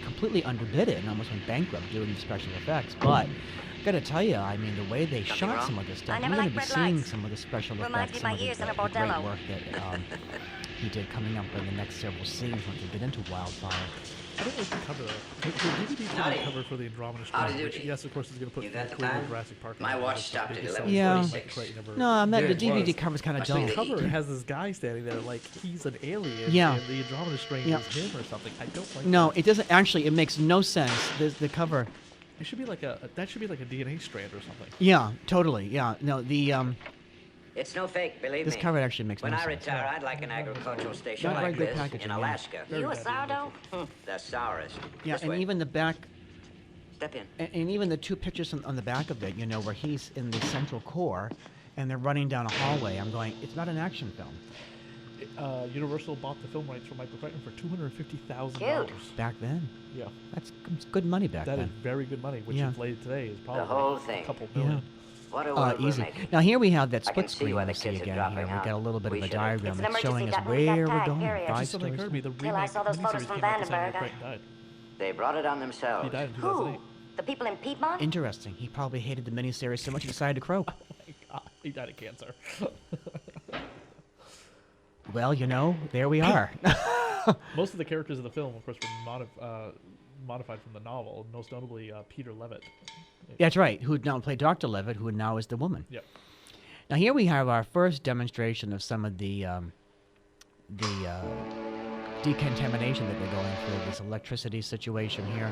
completely underbid it and almost went bankrupt doing the special effects. But gotta tell you, I mean, the way they shot wrong? some of this I stuff, never you're gonna liked be red seeing lights. some of the special Reminds effects, me some of of my ears in a the great bordello. work that he did coming up in the next several scenes once we get into Wildfire. I don't like the cover though. The DVD cover for the Andromeda Strain, which, yes, of course, is going to put You got the Clear time? Jurassic Park. My on it. watch It's stopped the at biggest 11:46. selling point No, I meant Yeah, the it DVD was. cover's kind of Must dull. be The cover has this guy standing there like he's an alien. Yeah. And the Andromeda Strain Yeah. is him or something. I don't like No, that. it doesn't actually. It makes no sense. The cover. It should be like that should be like a DNA strand or something. Yeah, totally. Yeah, no, It's no fake, believe this me. cover actually makes When no I sense. retire, I'd like an agricultural station Not very like good this packaging, in yeah. Alaska. You a sourdough? The sourest. Yeah, This and way. even the back, Step in. and even the two pictures on the back of it, where he's in the central core, and they're running down a hallway. I'm going, it's not an action film. Universal bought the film rights from Michael Crichton for $250,000. Back then, Yeah, that's good money back that is then. very good money, which Yeah. inflated today is probably whole thing. a couple Yeah. million. What a world we're Easy. making. Now here we have that I can split see screen why we the see kids are again dropping here. We out. got a little bit We of a should have- diagram It's an that's showing us emergency, where got we're back, going. period. Five Just something stories. Kirby, the Till I remake saw those photos miniseries from came out the same year Vandenberg. Crichton died. They brought it on He themselves. died in Who? 2008. The people in Piedmont? Interesting. He probably hated the miniseries so much he decided to croak. He died of cancer. Well, there we are. Most of the characters of the film, of course, were modified from the novel, most notably Peter Levitt. That's right. Who now played Dr. Levitt, who now is the woman. Yep. Now here we have our first demonstration of some of the decontamination that they're going through. This electricity situation here.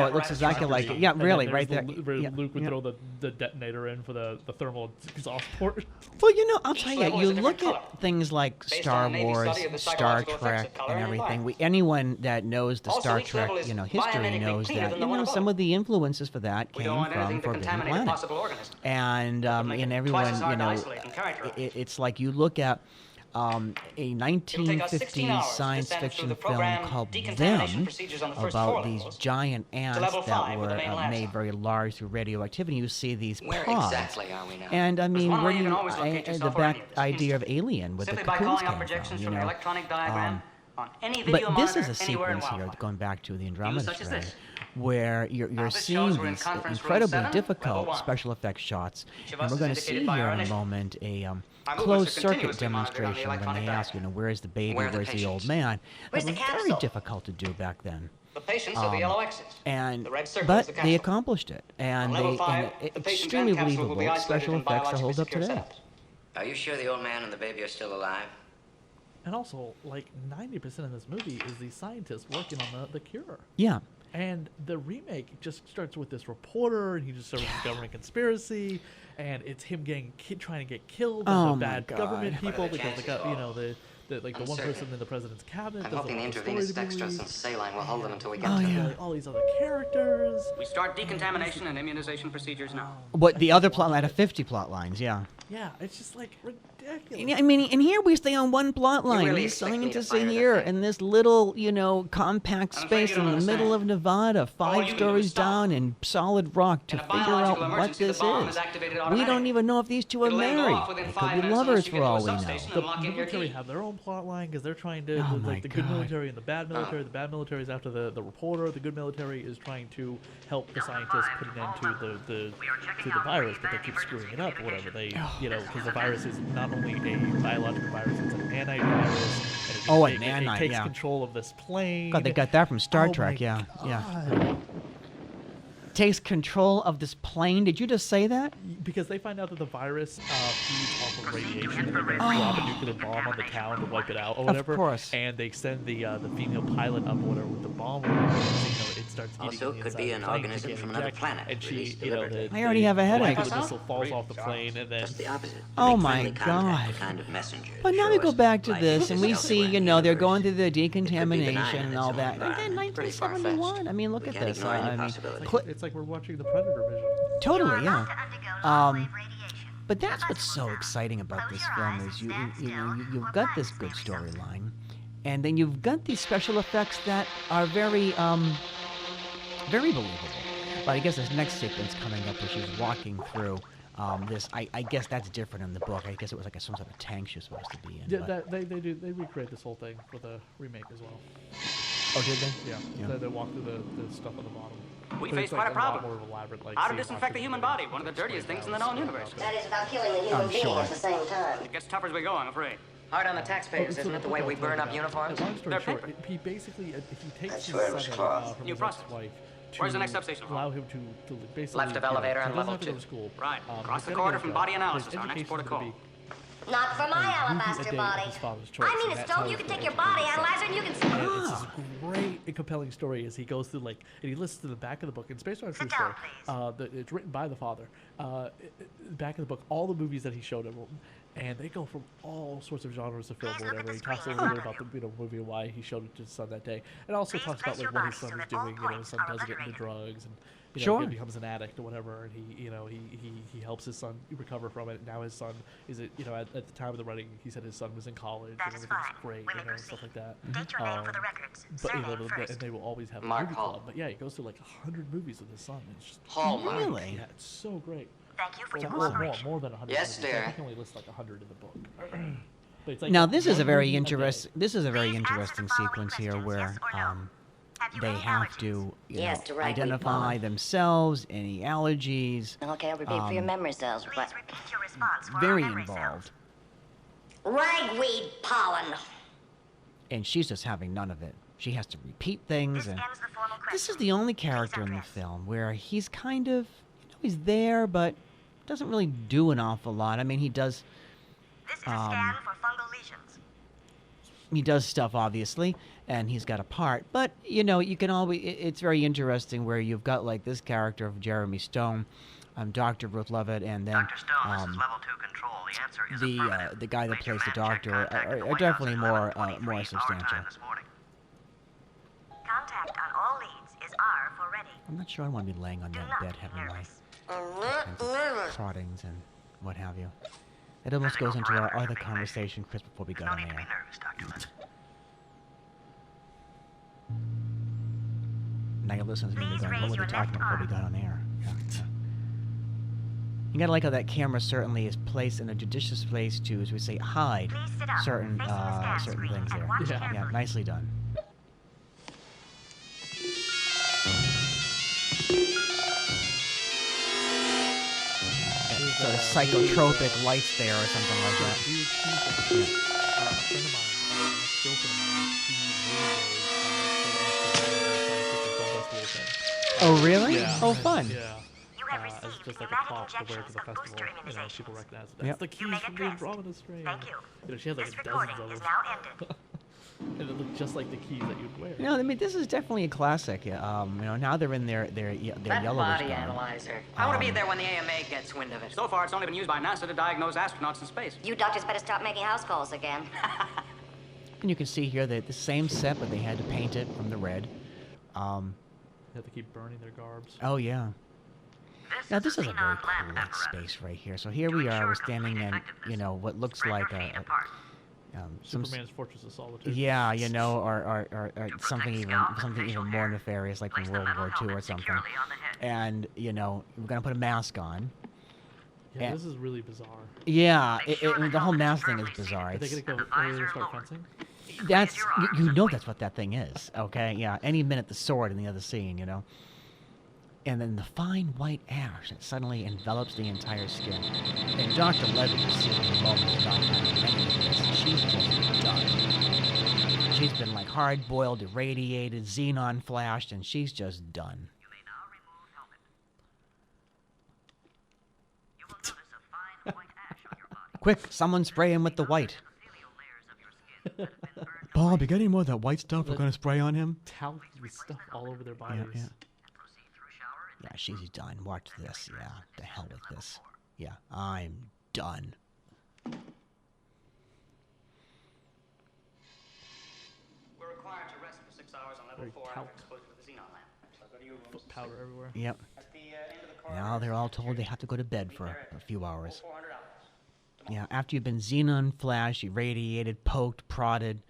it looks exactly like it. Yeah, really, right there. Where Yeah, Luke would yeah. throw the detonator in for the thermal exhaust port. Well, I'll tell you, you look at things like Star Wars, Star Trek, and everything. Anyone that knows the Star Trek, history knows that, some of the influences for that came from Forbidden Planet. And everyone, it's like you look at a 1950s science fiction film called Them about these giant ants that were made very large through radioactivity. You see these pods. Where exactly are we now? And I mean, where do you, the back idea of Alien with the cocoons came from, but this is a sequence here, going back to the Andromeda Strain, where you're seeing these incredibly difficult special effects shots. And we're going to see here in a moment a closed circuit demonstration when they ask, where's the baby, where's the old man. That was very difficult to do back then. The patients are the yellow X's. But they accomplished it, and extremely believable special effects that hold up today. Are you sure the old man and the baby are still alive? And also, like 90% of this movie is the scientists working on the cure. Yeah. And the remake just starts with this reporter, and he just starts with government conspiracy, and it's him trying to get killed by the bad government people because they got, the one person in the president's cabinet. I'm hoping the intravenous dextrose and saline will hold them until we get to them. All these other characters. We start decontamination and immunization procedures now. What the other plot line of 50 plot lines, yeah. Yeah, it's just like ridiculous. I mean, and here we stay on one plot line. Really These scientists are here in this little, compact space in the middle of Nevada, 5 stories down in solid rock to figure out what this is. We don't even know if these two are married. They could be lovers for all we know. The military have their own plot line because they're trying to, the good military and the bad military. The bad military is after the reporter. The good military is trying to help the scientists put an end to the virus, but they keep screwing it up or whatever. Because the virus is not only a biological virus, it's an anti-virus. And it takes control of this plane. God, they got that from Star Trek, yeah. Takes control of this plane. Did you just say that? Because they find out that the virus feeds off of radiation, and they drop a nuclear bomb on the town to wipe it out or whatever. Of course. And they send the female pilot up or whatever with the bomb. It starts eating also could be an organism from another planet. And she, I already have a headache. The missile falls off the plane, and then just the opposite. Oh my God! Kind of messenger. But now we go back to this, and we see, they're going through the decontamination and all that. Again, 1971. I mean, look at this. It's like we're watching the Predator vision. Totally, yeah. But that's what's so exciting about this film is you've got this good storyline, and then you've got these special effects that are very very believable. But I guess this next sequence coming up where she's walking through this, I guess that's different in the book. I guess it was like some sort of tank she was supposed to be in. Yeah, they recreate this whole thing for the remake as well. Oh, did they? Yeah. They walk through the stuff on the bottom. We face quite a problem. More elaborate, How to disinfect the human body, one of the dirtiest things in the known universe. That is without killing the human being at the same time. It gets tougher as we go, I'm afraid. Hard on the taxpayers, isn't it, the way we burn up uniforms? Long story short, he basically he takes his son from his ex-wife. Where's the next substation? Allow him to basically left of elevator on level 2. School. Right. Across the corridor from body analysis, our next port of call. Not for my alabaster body. I mean, a stone, you can take your body analyzer and you can... It's this great and compelling story as he goes through, and he listens to the back of the book. It's based on a true story. It's written by the father. Back of the book, all the movies that he showed him, and they go from all sorts of genres of film or whatever. He talks a little bit about the movie and why he showed it to his son that day. And also talks about what his son is doing. His son does get into drugs and he becomes an addict or whatever, and he helps his son recover from it. Now his son is at the time of the writing, he said his son was in college and everything's great, and stuff like that. But and they will always have a movie club. But yeah, he goes through like 100 movies with his son. It's just really, yeah, it's so great. Thank you for your cooperation. More than 100. Yes, dear. I can only list like 100 in the book. But it's like now this is a very interesting. This is a very interesting sequence here where they have to identify themselves, any allergies. Okay, I'll repeat for your memory cells. But very involved. Ragweed pollen. And she's just having none of it. She has to repeat things, and this is the only character in the film where he's kind of, he's there, but doesn't really do an awful lot. I mean, he does. This is a scan for fungal lesions. He does stuff, obviously, and he's got a part. But, you can always... It's very interesting where you've got, like, this character of Jeremy Stone Dr. Ruth Lovett, and then Dr. Stone, this is level 2 control. The answer is affirmative. the guy that Major plays the man checked doctor contact at the are White definitely House at more 11:23 our substantial. time this morning. Contact on all leads is R for ready. I'm not sure I want to be laying on Do that not bed be having my nervous. proddings and what have you. It almost goes into our other conversation, Chris, before we There's got no on need to be air. nervous, Dr. Lynn. Now your listeners are going to be Please going, what raise were your they talking left about before we got on air? Yeah. You gotta like how that camera certainly is placed in a judicious place to, as we say, hide Please sit up, certain facing the scan certain screen, things and there. watch Yeah. Yeah, carefully. nicely done. So the psychotropic lights there or something like that. Weird cheese. A friend of mine, next girlfriend of mine, she made those Oh, really? Yeah. Oh, fun. Yeah. You have As received just like a pneumatic prop to wear to injections the of festival. booster You know, people immunizations. recognize it. That's Yep. the You keys may from get the dressed. Andromeda Strain. Thank you. You know, she has like This dozens recording of is them. now ended. And it looked just like the keys that you'd wear. You know, I mean, this is definitely a classic. You know, now they're in their That yellowish body garb. analyzer. I want to be there when the AMA gets wind of it. So far, it's only been used by NASA to diagnose astronauts in space. You doctors better start making house calls again. And you can see here that the same set, but they had to paint it from the red. They have to keep burning their garbs. Oh yeah. Now this is a very cool like, space right here. So here we are. We're standing in, you know, what looks like some Superman's Fortress of Solitude. yeah, you know, or something even more nefarious, like from World War II or something. And you know, we're gonna put a mask on. Yeah, And- this is really bizarre. Yeah, the whole mask thing is bizarre. Are they It's, gonna go earlier start fencing? that's you know that's what that thing is. Okay, yeah. Any minute the sword in the other scene, you know. And then the fine white ash that suddenly envelops the entire skin. And Dr. Levitt is seeing the moment about having any of this. She's just done. She's been like hard-boiled, irradiated, xenon flashed, and she's just done. You may now remove helmet. You will notice a fine white ash on your body. Quick, someone spray him with the white. Epithelial layers of your skin that have been burned Bob, you got any more of that white stuff we're gonna spray on him? Talc with stuff all over their bodies. Yeah. proceed through shower and Yeah, she's done. Watch this. Yeah, the hell with this. Yeah, I'm done. We're required to rest for 6 hours on level Very 4 talc. after exposure to the xenon lamp. So go to your rooms. Foot powder everywhere. Yep. At the end of the corridor. Now they're all told they have to go to bed for a few hours. 400 hours. Yeah, after you've been xenon flashed, irradiated, poked, prodded,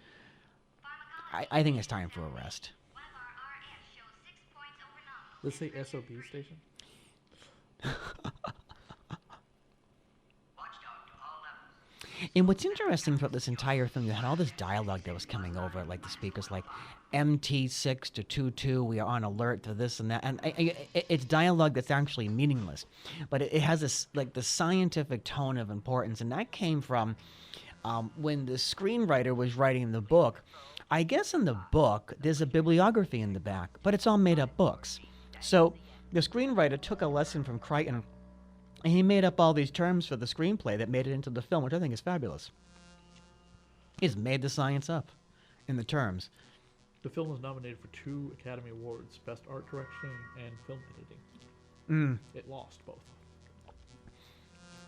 I think it's time for a rest. one of our RNs shows 6 points over nominal. Let's say SOB station. Watchdog to all levels. And what's interesting about this entire film, you had all this dialogue that was coming over, like the speakers, like MT6 to 22, we are on alert to this and that, and it's dialogue that's actually meaningless, but it has this like the scientific tone of importance, and that came from when the screenwriter was writing the book. I guess in the book there's a bibliography in the back, but it's all made up books. So the screenwriter took a lesson from Kryon, and he made up all these terms for the screenplay that made it into the film, which I think is fabulous. He's made the science up in the terms. The film was nominated for 2 Academy Awards: Best Art Direction and Film Editing. It lost both.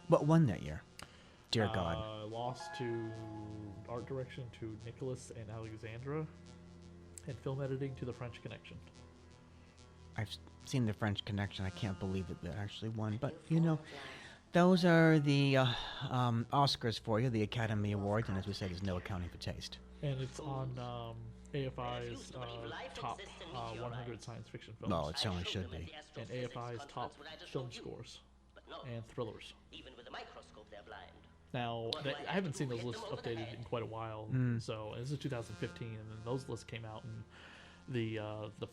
What won that year? Dear God. Lost to Art Direction to Nicholas and Alexandra, and Film Editing to The French Connection. I've seen The French Connection. I can't believe it that actually won. But, you know, those are the Oscars for you, the Academy Awards. And as we said, there's no accounting for taste. And it's on AFI's top 100 science fiction films. Well, it certainly should be. And AFI's top film scores and thrillers. Even with a microscope, they're blind. Now, I haven't seen those lists updated in quite a while. So this is 2015, and then those lists came out in the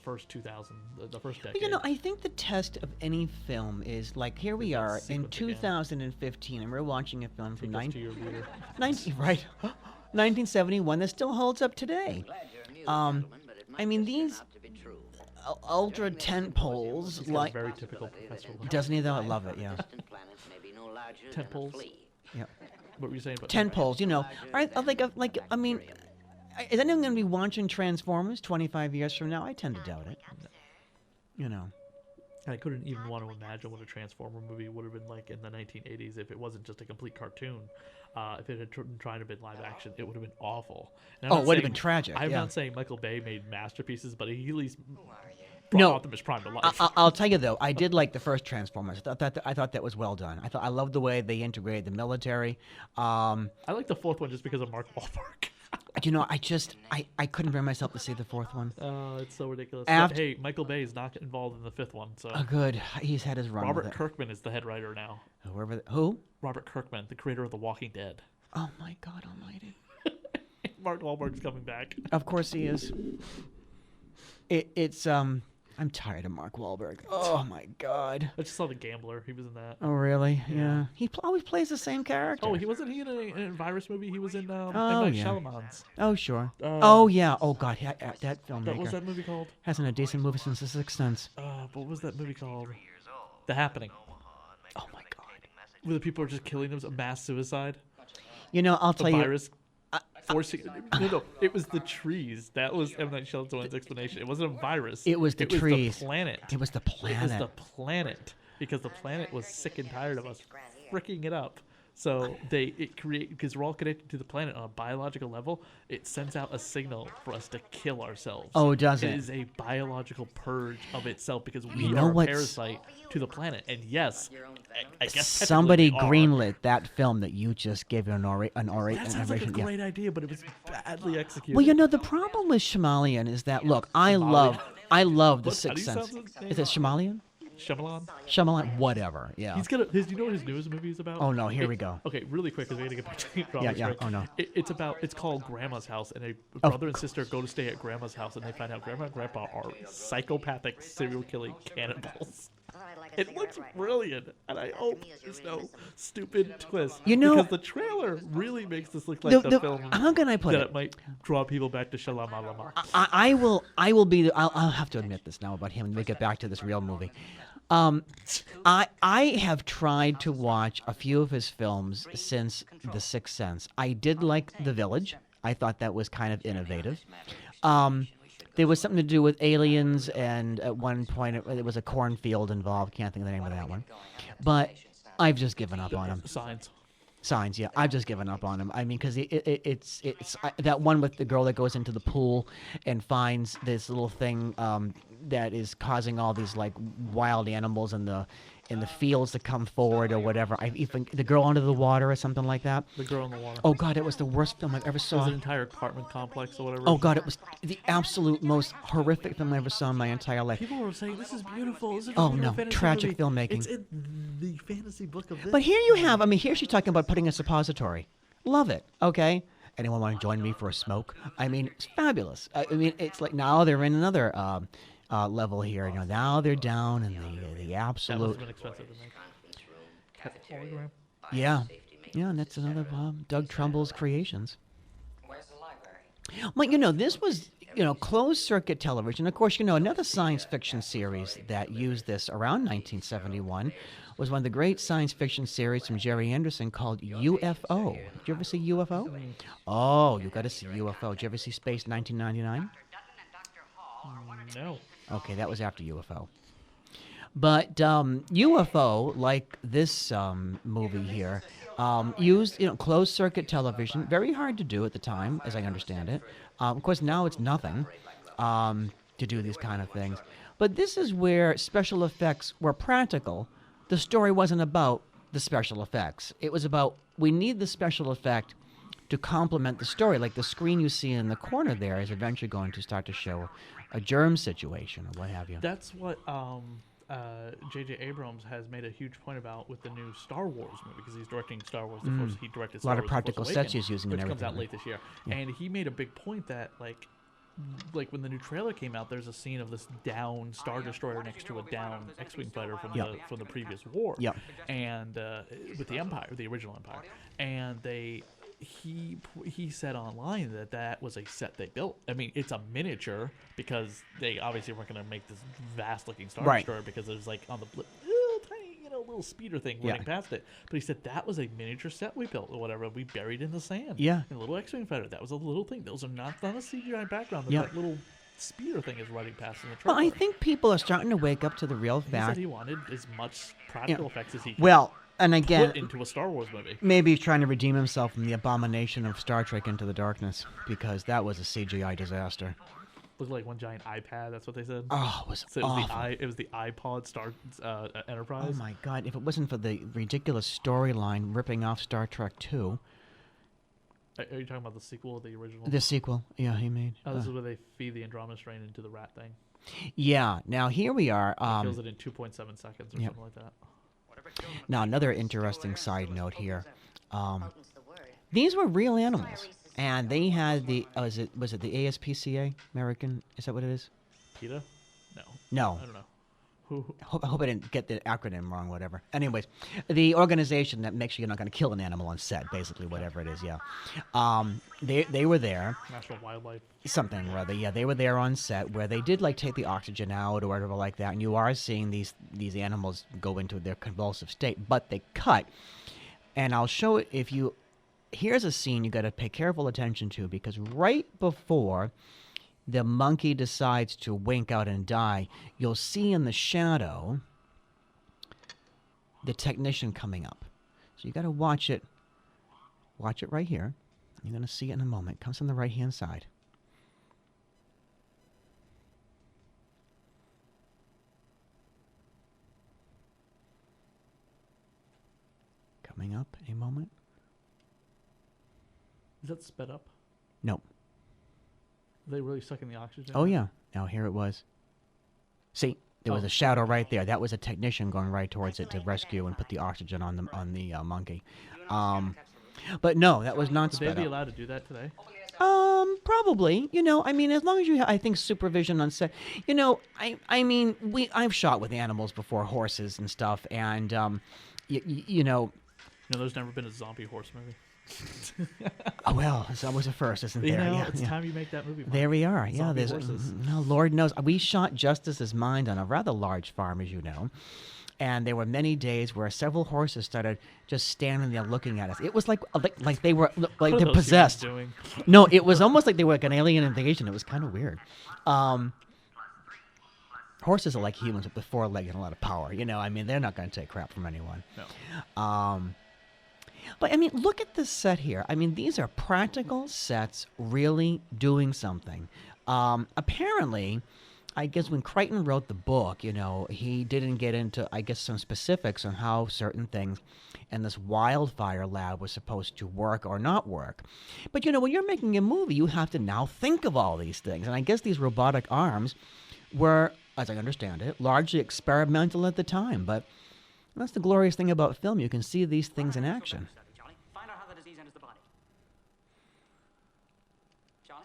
first 2000, the first decade. But, you know, I think the test of any film is, like, here we are in sequence again. 2015, and we're watching a film from Take us to your leader. 1971 that still holds up today. I mean, these ultra tent poles, He's got a like, very typical professor look. doesn't he though? I love it, yeah. Tent poles. Yeah. What were you saying about Tent poles, you know. I mean, is anyone going to be watching Transformers 25 years from now? I tend to doubt it. You know. I couldn't even want to imagine what a Transformer movie would have been like in the 1980s if it wasn't just a complete cartoon. If it had tried to be live action, it would have been awful. Oh, it would have been tragic. I'm yeah. not saying Michael Bay made masterpieces, but he at least brought Optimus Prime to life. I'll tell you though, I did like the first Transformers. I thought that was well done. I loved the way they integrated the military. I like the fourth one just because of Mark Wahlberg. You know, I couldn't bring myself to see the fourth one. Oh, it's so ridiculous. Hey, Michael Bay is not involved in the fifth one, so. Oh, good. He's had his run. Robert Kirkman is the head writer now. Who? Robert Kirkman, the creator of The Walking Dead. Oh my God Almighty! Mark Wahlberg's coming back. Of course he is. I'm tired of Mark Wahlberg. Oh my God! I just saw The Gambler. He was in that. Oh really? Yeah. He always plays the same character. Oh, wasn't he in a virus movie? He was in Shyamalan's. Oh sure. Oh yeah. Oh God, that filmmaker. What was that movie called? Hasn't a decent movie since The Sixth Sense. What was that movie called? The Happening. Oh my God. Where the people are just killing themselves, mass suicide. You know, I'll tell you. Virus. No, it was the trees. That was M. Night Shyamalan's explanation. It wasn't a virus. It was the trees. The planet. It was the planet. It was the planet because the planet was sick and tired of us fricking it up. So because we're all connected to the planet on a biological level, it sends out a signal for us to kill ourselves. Oh, does it? It is a biological purge of itself because we are a parasite to the planet. And yes, I guess somebody greenlit that film that you just gave an oration. That sounds like a great idea, but it was badly executed. Well, you know, the problem with Shyamalan is that I love The Sixth Sense. Is it Shyamalan? Shyamalan, whatever. Yeah. He's gonna. Do you know what his newest movie is about? Oh no, here we go. Okay, really quick, because we got to get back to Andromeda Strain. Oh no. It's called Grandma's House, and a brother and sister go to stay at Grandma's house, and they find out Grandma and Grandpa are psychopathic serial killing cannibals. It looks brilliant, and I hope there's no stupid twist. You know, because the trailer really makes this look like the film. How can I put it might draw people back to Shalamalama. I will be. I'll have to admit this now about him, and we get back to this real movie. I have tried to watch a few of his films since The Sixth Sense. I did like The Village. I thought that was kind of innovative. There was something to do with aliens, and at one point it was a cornfield involved. Can't think of the name of that one. But I've just given up on him. Signs, yeah. I've just given up on him. I mean, because it's that one with the girl that goes into the pool and finds this little thing that is causing all these like wild animals in the fields to come forward or whatever. Even the girl under the water or something like that. The Girl in the Water. Oh God, it was the worst film I've ever saw. It was an entire apartment complex or whatever. Oh God, it was the absolute most horrific film I ever saw in my entire life. People were saying this is beautiful. This is tragic filmmaking. It's in the fantasy book of this. But here you have. I mean, here she's talking about putting a suppository. Love it. Okay. Anyone want to join me for a smoke? I mean, it's fabulous. I mean, it's like now they're in another level here. You know, now they're down in the absolute. That must have been expensive to make. Yeah, and that's another Doug Trumbull's creations. Where's the library? Well, you know, this was closed circuit television. Of course, another science fiction series that used this around 1971 was one of the great science fiction series from Jerry Anderson called UFO. Did you ever see UFO? Oh, you got to see UFO. Did you ever see Space 1999? No. Okay, that was after UFO. But UFO, like this movie here, used closed circuit television. Very hard to do at the time, as I understand it. Of course, now it's nothing to do these kind of things. But this is where special effects were practical. The story wasn't about the special effects. It was about, we need the special effect to complement the story. Like the screen you see in the corner there is eventually going to start to show a germ situation or what have you. That's what J.J. Abrams has made a huge point about with the new Star Wars movie, because he's directing Star Wars. He directed Star Wars: A lot of practical sets he's using, which and comes everything. out late this year. Yeah. And he made a big point that like when the new trailer came out, there's a scene of this down Star Destroyer next to a down X-wing fighter from the previous war. Yep. And with the Empire, the original Empire, and he said online that was a set they built. I mean, it's a miniature because they obviously weren't going to make this vast-looking Star Destroyer because there's like on the tiny little speeder thing running past it. But he said that was a miniature set we built or whatever. We buried in the sand. Yeah. And a little X-wing fighter. That was a little thing. Those are not on a CGI background. They're that little speeder thing is running past in the Well, trailer. I think people are starting to wake up to the real He fact. said he wanted as much practical effects as he could Well, and again, put into a Star Wars movie. maybe he's trying to redeem himself from the abomination of Star Trek Into the Darkness, because that was a CGI disaster. Looked like one giant iPad. That's what they said. Oh, it was So it was awful. it was the iPod Star Enterprise. Oh my God! If it wasn't for the ridiculous storyline ripping off Star Trek II, Are you talking about the sequel, the original? the sequel, yeah, he made. Oh, this is where they feed the Andromeda Strain into the rat thing. Yeah. Now here we are. Kills it in 2.7 seconds or something like that. Now another interesting side note here. These were real animals, and they had the was it the ASPCA American? Is that what it is? PETA? No. No. I don't know. I hope I didn't get the acronym wrong, whatever. Anyways, the organization that makes sure you're not going to kill an animal on set, basically, whatever it is, yeah. They were there. National Wildlife. Something or other, yeah. They were there on set where they did, like, take the oxygen out or whatever like that, and you are seeing these animals go into their convulsive state, but they cut. And I'll show it if you... Here's a scene you got to pay careful attention to, because right before the monkey decides to wink out and die, you'll see in the shadow the technician coming up. So you got to watch it right here. You're going to see it in a moment. It comes from the right-hand side. Coming up in a moment. Is that sped up? Nope. Are they really sucking the oxygen? Oh, yeah. Now, here it was. See, there was a shadow right there. That was a technician going right towards it to rescue and put the oxygen on the monkey. But no, that was not Would sped they be up. allowed to do that today? Probably. You know, I mean, as long as you, I think, supervision on set. You know, I mean, I've shot with animals before, horses and stuff, and you know. No, there's never been a zombie horse movie. Oh, well, it's always a first, isn't there? You know, Yeah, it's yeah. time you make that movie. Mark. There we are. Yeah, Zombie there's. horses. No, Lord knows, we shot Justice's Mind on a rather large farm, as you know, and there were many days where several horses started just standing there looking at us. It was like they were like What are they're those possessed. humans doing? No, it was almost like they were like an alien invasion. It was kind of weird. Horses are like humans with the 4 legs and a lot of power. You know, I mean, they're not going to take crap from anyone. No. But, I mean, look at this set here. I mean, these are practical sets really doing something. Apparently, I guess when Kryon wrote the book, you know, he didn't get into, I guess, some specifics on how certain things in this Wildfire lab was supposed to work or not work. But, you know, when you're making a movie, you have to now think of all these things. And I guess these robotic arms were, as I understand it, largely experimental at the time. But that's the glorious thing about film. You can see these things in action. Find out how the disease enters the body. Charlie?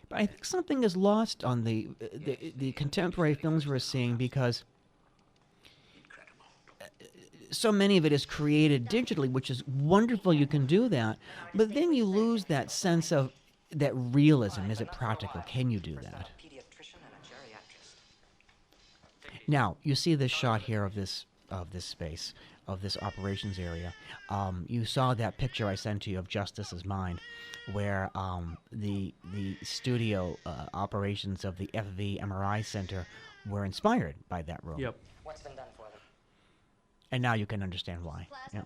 But I think something is lost on the contemporary films we're seeing, because so many of it is created digitally, which is wonderful. You can do that, but then you lose that sense of that realism. Is it practical? Can you do that? Now you see this shot here of this space, of this operations area. You saw that picture I sent to you of Justice's Mind, where the studio operations of the FV MRI Center were inspired by that room. Yep. What's been done for them? And now you can understand why. Yeah.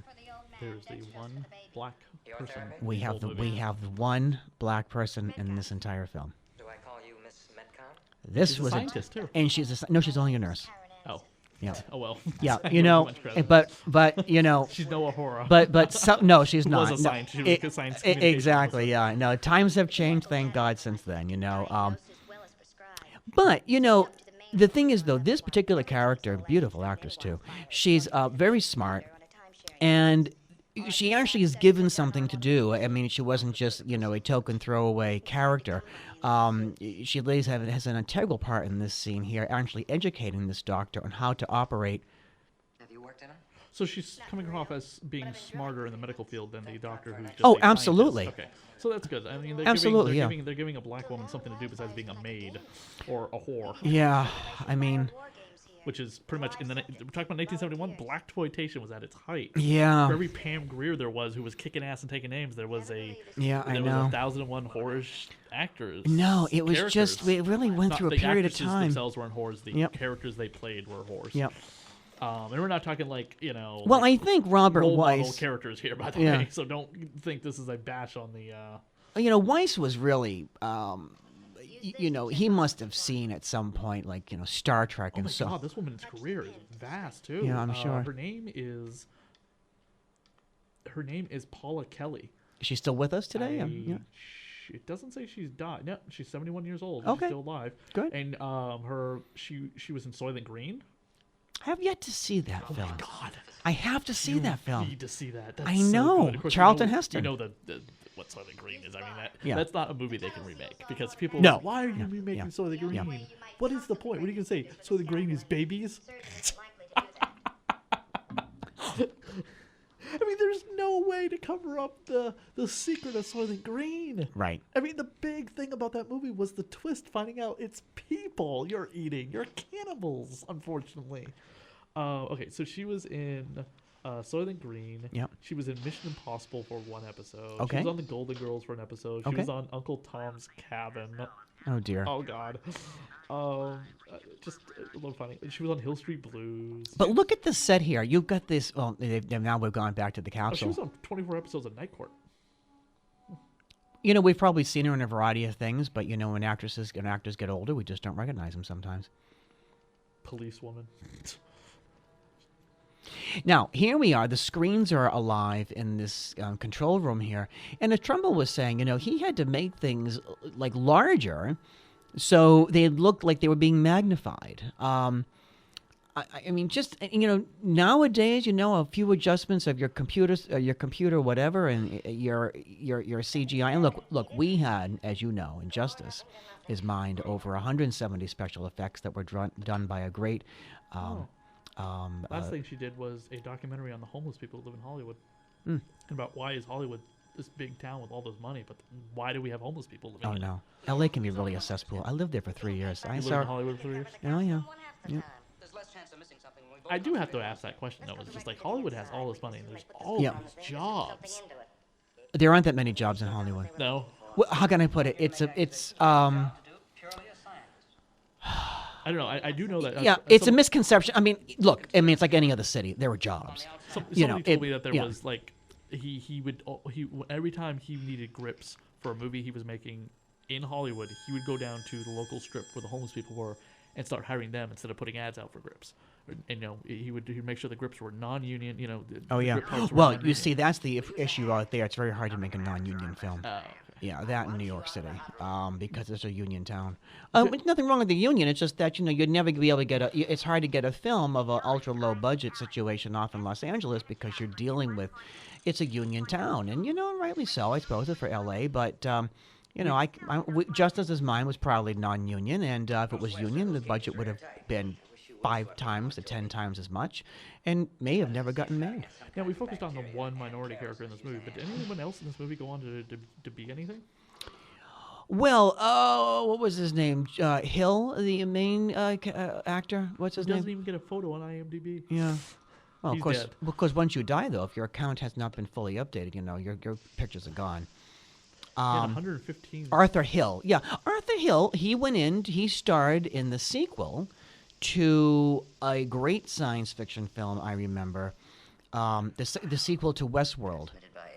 There's the one black person. We in the have whole the movie. we have the one black person in this entire film. Do I call you Miss Metcon? This She's a was scientist, too. and she's no, she's only a nurse. Oh. Yeah. Oh well. Yeah, I you give her know, too much credit. but you know, She's no Ahura. but no, she's Who not. was a No, scientist. She was a science communication exactly. Yeah. No, times have changed, thank God, since then. You know. But you know, the thing is, though, this particular character, beautiful actress too. She's very smart, and she actually is given something to do. I mean, she wasn't just, you know, a token throwaway character. She has an integral part in this scene here, actually educating this doctor on how to operate. Have you worked in her? So she's coming off as being smarter in the medical field than the doctor who's just Oh, a scientist. absolutely. Okay, so that's good. I mean, Absolutely, yeah. they're giving a black woman something to do besides being a maid or a whore. Yeah, I mean, which is pretty much we're talking about 1971. Blaxploitation was at its height. Yeah. For every Pam Grier there was who was kicking ass and taking names, there was a I know. was 1,001 whorish actors. No, it was characters. just it really went through a period of The time. actresses themselves weren't whores. The characters they played were whores. Yep. And we're not talking like Well, like I think Robert role model Weiss characters here, by the way. So don't think this is a bash on the. Weiss was really. He must have seen at some point, like Star Trek, Oh my God, this woman's career is vast too. Yeah, I'm sure. Her name is Paula Kelly. Is she still with us today? It doesn't say she's died. No, she's 71 years old. Okay. She's still alive. Good. And she was in Soylent Green. I have yet to see that film. Oh my God. I have to see that film. You need to see that. That's I so know. good. Of course, Charlton you know, Heston. You know what Soylent Green is. I mean, Yeah. that's not a movie they can remake because people are No. like, why are you remaking Soylent Green? Yeah. What is the point? What are you going to say? Soylent Green is babies? I mean, there's no way to cover up the secret of Soylent Green. Right. I mean, the big thing about that movie was the twist, finding out it's people you're eating. You're cannibals, unfortunately. Okay, so she was in Soylent Green. Yep. She was in Mission Impossible for one episode. Okay. She was on The Golden Girls for an episode. She Okay. was on Uncle Tom's Cabin. Oh, dear. Oh, God. Just a little funny. She was on Hill Street Blues. But look at the set here. You've got this. Well, now we've gone back to the She capsule. was on 24 episodes of Night Court. We've probably seen her in a variety of things, but when actors get older, we just don't recognize them sometimes. Policewoman. Now, here we are. The screens are alive in this control room here. And as Trumbull was saying, he had to make things like larger so they looked like they were being magnified. I mean, just, nowadays, a few adjustments of your computer, whatever, and your CGI. And look, we had, as you know, in Justice is Mind, over 170 special effects that were done by a great... Last thing she did was a documentary on the homeless people who live in Hollywood. Mm. And about why is Hollywood this big town with all this money, but why do we have homeless people living Oh, in it? no. L.A. can be really a cesspool. I lived there for 3 years. You lived in Hollywood for 3 years? Oh, yeah. I do have to ask that question, though. It's just like Hollywood has all this money, and there's all these jobs. There aren't that many jobs in Hollywood. No. Well, how can I put it? I don't know. I do know that. Yeah, it's a misconception. I mean, look. It's like any other city. There were jobs. Somebody told me that there was like he would every time he needed grips for a movie he was making in Hollywood, he would go down to the local strip where the homeless people were and start hiring them instead of putting ads out for grips. And he'd make sure the grips were non-union. Oh yeah. Well, you see, that's the issue out there. It's very hard to make a non-union film. Okay. Yeah, that in New York City, because it's a union town. There's nothing wrong with the union. It's just that you'd never be able to get it's hard to get a film of an ultra low budget situation off in Los Angeles because you're dealing with, it's a union town, and rightly so, I suppose, it's for L.A. But Justice is Mine was probably non-union, and if it was union, the budget would have been 5 times to 10 times as much, and may have never gotten made. Now, we focused on the one minority character in this movie, but did anyone else in this movie go on to be anything? Well, what was his name? Hill, the main actor. What's his name? Doesn't even get a photo on IMDb. Yeah. Well, He's of course, dead. because once you die, though, if your account has not been fully updated, your pictures are gone. 115. Arthur Hill. Yeah, Arthur Hill, he starred in the sequel to a great science fiction film, I remember, the sequel to Westworld.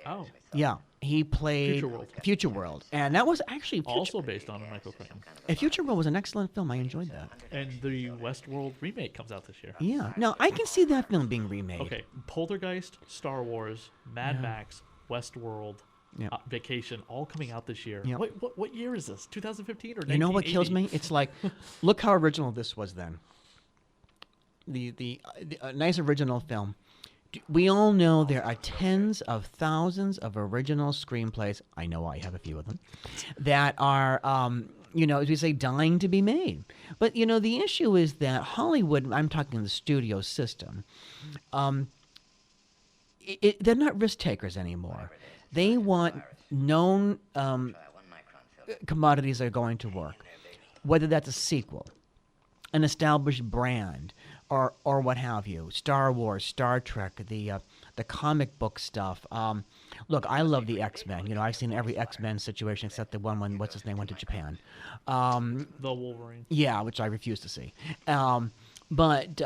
Oh. Yeah, he played Future World. And that was actually... Also based on a Michael Crichton. Future World was an excellent film. I enjoyed that. And the Westworld remake comes out this year. Yeah. No, I can see that film being remade. Okay, Poltergeist, Star Wars, Mad Max, Westworld, Vacation, all coming out this year. Yep. What year is this? 2015 or 1980? You know what kills me? It's like, look how original this was then. The nice original film. We all know there are tens of thousands of original screenplays. I know I have a few of them that are, as we say, dying to be made. But the issue is that Hollywood. I'm talking the studio system. They're not risk takers anymore. They want known commodities that are going to work, whether that's a sequel, an established brand or what have you. Star Wars, Star Trek, the comic book stuff. Look, I love the X-Men. You know, I've seen every X-Men situation except the one when, what's his name, went to Japan. The Wolverine. Yeah, which I refuse to see. But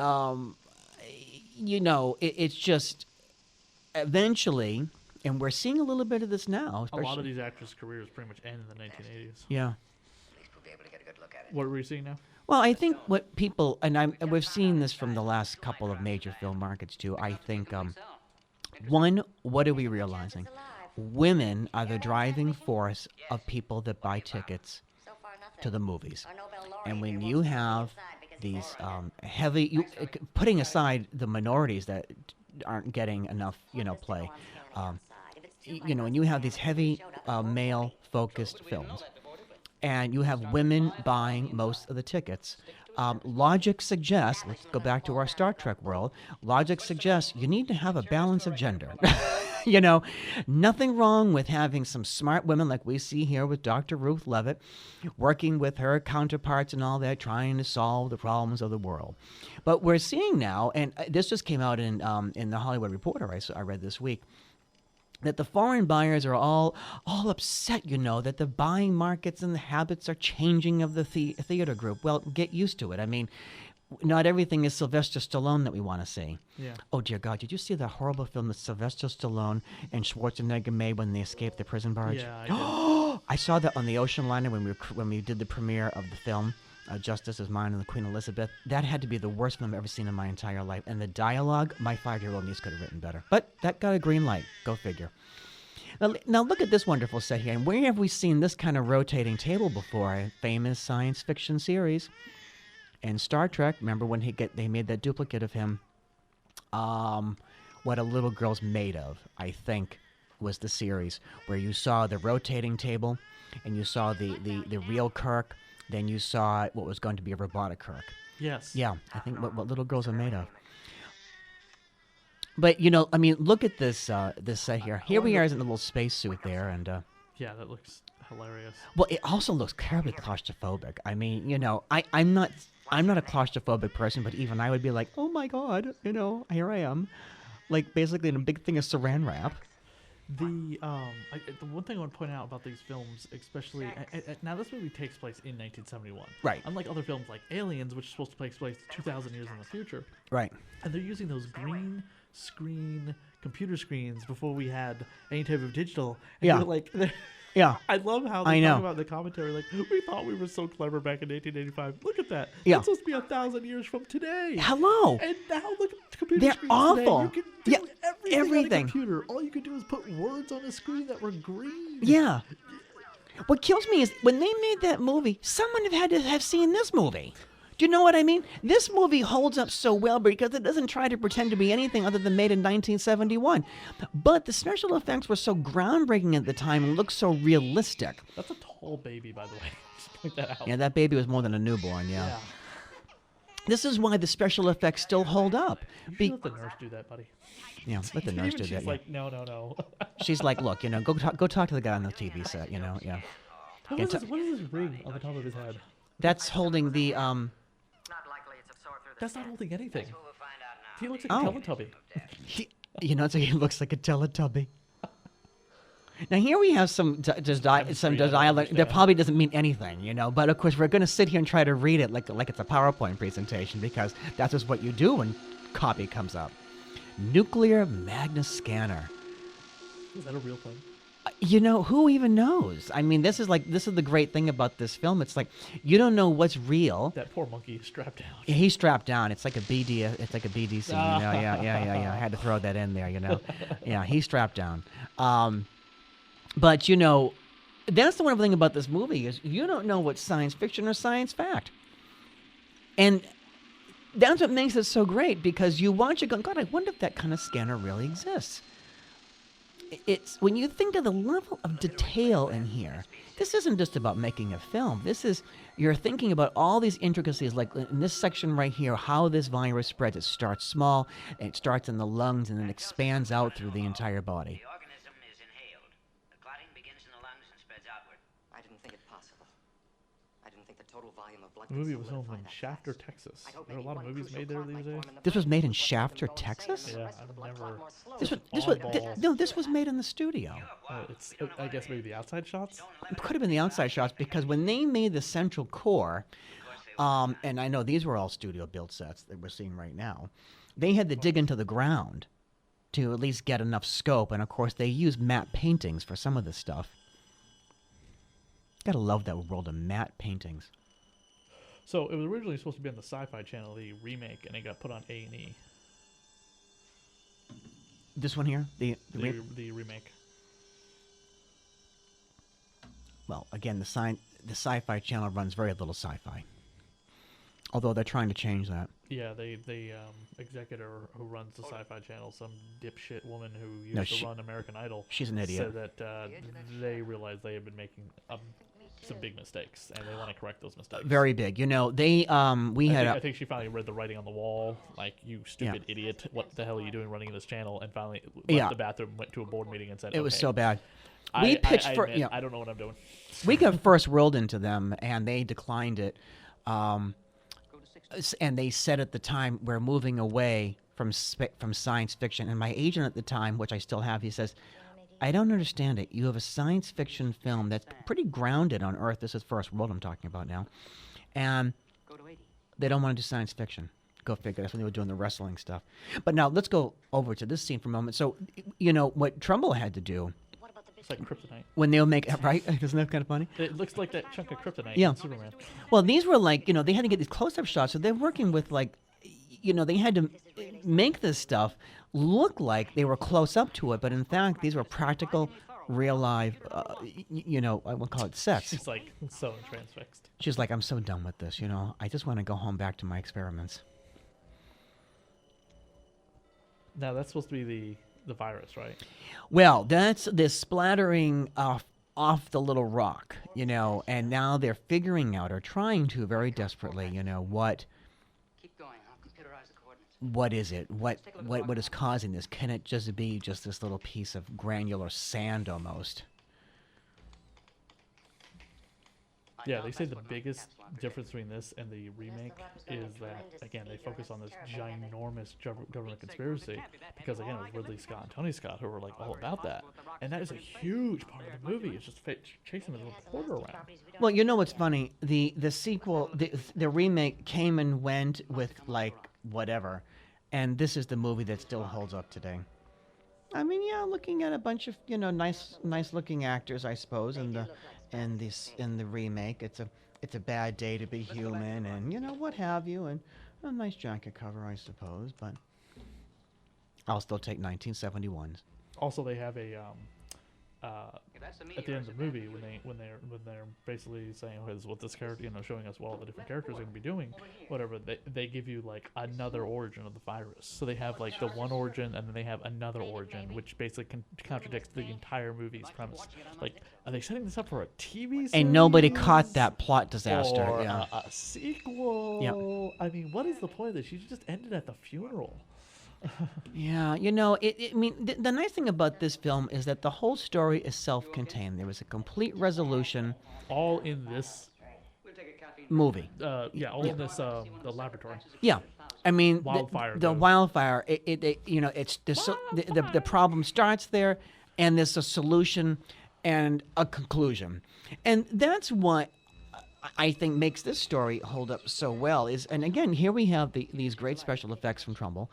you know, it's just eventually, and we're seeing a little bit of this now. A lot of these actors' careers pretty much end in the 1980s. Yeah. At least we'll be able to get a good look at it. What are we seeing now? Well, I think what people, and we've seen this from the last couple of major film markets too. I think, one, what are we realizing? Women are the driving force of people that buy tickets to the movies. And when you have these heavy, putting aside the minorities that aren't getting enough, play, when you have these heavy male-focused films, and you have women buying most of the tickets, logic suggests, let's go back to our Star Trek world, logic suggests you need to have a balance of gender. Nothing wrong with having some smart women like we see here with Dr. Ruth Levitt, working with her counterparts and all that, trying to solve the problems of the world. But we're seeing now, and this just came out in the Hollywood Reporter I read this week, that the foreign buyers are all upset, that the buying markets and the habits are changing of the theater group. Well, get used to it. I mean, not everything is Sylvester Stallone that we want to see. Yeah. Oh, dear God, did you see that horrible film that Sylvester Stallone and Schwarzenegger made when they escaped the prison barge? Yeah, I did. I saw that on the ocean liner when we did the premiere of the film, Justice Is Mine and the Queen Elizabeth. That had to be the worst film I've ever seen in my entire life. And the dialogue, my 5-year-old niece could have written better. But that got a green light. Go figure. Now look at this wonderful set here. And where have we seen this kind of rotating table before? A famous science fiction series. And Star Trek, remember when they made that duplicate of him? What a Little Girl's Made Of, I think, was the series, where you saw the rotating table, and you saw the real Kirk, then you saw what was going to be a robotic Kirk. Yes. Yeah, I think what little girls are made of. But, I mean, look at this this set here. Here we are in a little spacesuit there, and... yeah, that looks hilarious. Well, it also looks terribly claustrophobic. I mean, I'm not a claustrophobic person, but even I would be like, oh my God, here I am. Like, basically in a big thing of saran wrap. The one thing I want to point out about these films, especially now, this movie takes place in 1971, right? Unlike other films like Aliens, which is supposed to take place 2,000 years in the future, right? And they're using those green screen computer screens before we had any type of digital. And yeah, like, yeah. I love how they talk about the commentary. Like, we thought we were so clever back in 1885. Look at that. Yeah, it's supposed to be 1,000 years from today. Hello. And now look at the computer They're screens awful. Today. You can do everything on a computer. All you could do is put words on a screen that were green. Yeah. What kills me is when they made that movie, someone had to have seen this movie. Do you know what I mean? This movie holds up so well because it doesn't try to pretend to be anything other than made in 1971. But the special effects were so groundbreaking at the time and looked so realistic. That's a tall baby, by the way. Just point that out. Yeah, that baby was more than a newborn, yeah. This is why the special effects still hold up. You should let the nurse do that, buddy. Yeah, let the nurse do that. She's like, no. She's like, look, go talk to the guy on the TV set, yeah. What is this ring on the top of his head? That's holding the, That's not holding anything. He looks like a Teletubby. He looks like a Teletubby. Now here we have some dialect that probably doesn't mean anything, But of course we're going to sit here and try to read it like it's a PowerPoint presentation because that's just what you do when copy comes up. Nuclear Magna Scanner. Is that a real thing? Who even knows? I mean, this is the great thing about this film. It's like you don't know what's real. That poor monkey is strapped down. Yeah, he's strapped down. It's like a BD. It's like a BD scene. Yeah. I had to throw that in there. Yeah, he's strapped down. But that's the wonderful thing about this movie is you don't know what's science fiction or science fact, and that's what makes it so great because you watch it going, God, I wonder if that kind of scanner really exists. It's when you think of the level of detail in here, this isn't just about making a film. You're thinking about all these intricacies, like in this section right here, how this virus spreads. It starts small, and it starts in the lungs, and then expands out through the entire body. The organism is inhaled. The clotting begins in the lungs and spreads outward. I didn't think it possible. I didn't think the total volume of blood The movie was filmed in Shafter, Texas. There are a lot of movies made there these days. This was made in Shafter, Texas? Yeah, I've never. This was made in the studio. It's I guess maybe the outside shots. It could have been the outside shots because when they made the central core, and I know these were all studio built sets that we're seeing right now, they had to dig into the ground to at least get enough scope, and of course they used matte paintings for some of this stuff. Gotta love that world of matte paintings. So it was originally supposed to be on the Sci-Fi Channel, the remake, and it got put on A&E. This one here, the remake. Well, again, the Sci-Fi Channel runs very little sci-fi. Although they're trying to change that. Yeah, the executive who runs the Sci-Fi Channel, some dipshit woman who used to run American Idol, she's an idiot. Said that they realized they had been making some big mistakes, and they want to correct those mistakes. Very big. You know, they I think she finally read the writing on the wall, like, you stupid idiot, what the hell are you doing running this channel? And finally left the bathroom, went to a board meeting, and said, it was so bad. I don't know what I'm doing. We got first whirled into them, and they declined it. And they said at the time, we're moving away from science fiction. And my agent at the time, which I still have, he says, I don't understand it. You have a science fiction film that's pretty grounded on Earth. This is First World I'm talking about now. And they don't want to do science fiction. Go figure. That's when they were doing the wrestling stuff. But now let's go over to this scene for a moment. So, you know, what Trumbull had to do. It's like kryptonite. When they'll make right? Isn't that kind of funny? It looks like that chunk of kryptonite in Superman. Well, these were like, you know, they had to get these close-up shots. So they're working with, like, you know, they had to make this stuff look like they were close up to it, but in fact, these were practical, real life, you know, I would call it sets. She's like so transfixed. She's like, I'm so done with this, you know. I just want to go home back to my experiments. Now, that's supposed to be the virus, right? Well, that's the splattering off the little rock, you know, and now they're figuring out, or trying to very desperately, you know, what is it? What is causing this? Can it just be just this little piece of granular sand almost? Yeah, they say the biggest difference between this and the remake is that, again, they focus on this ginormous government conspiracy because, again, it was Ridley Scott and Tony Scott who were, like, all about that. And that is a huge part of the movie. It's just chasing the reporter around. Well, you know what's funny? The sequel, the remake came and went with, like, whatever. And this is the movie that still holds up today. I mean, yeah, looking at a bunch of, you know, nice looking actors, I suppose, in the remake. It's a bad day to be human, and you know what have you, and a nice jacket cover, I suppose. But I'll still take 1971s. Also, they have a at the end of the movie when they're basically saying, okay, this is what this character, you know, showing us what all the different characters are going to be doing, whatever. They give you like another origin of the virus. So they have like the one origin, and then they have another origin, which basically contradicts the entire movie's premise. Like, are they setting this up for a TV series? And nobody caught that plot disaster. Or yeah. a sequel. Yeah. I mean, what is the point of this? You just ended at the funeral. Yeah, you know, I mean, the nice thing about this film is that the whole story is self-contained. There was a complete resolution. All in this movie. All in this the laboratory. Yeah, I mean, Wildfire. The Wildfire. It you know, it's the problem starts there, and there's a solution and a conclusion, and that's what I think makes this story hold up so well. And again, here we have these great special effects from Trumbull,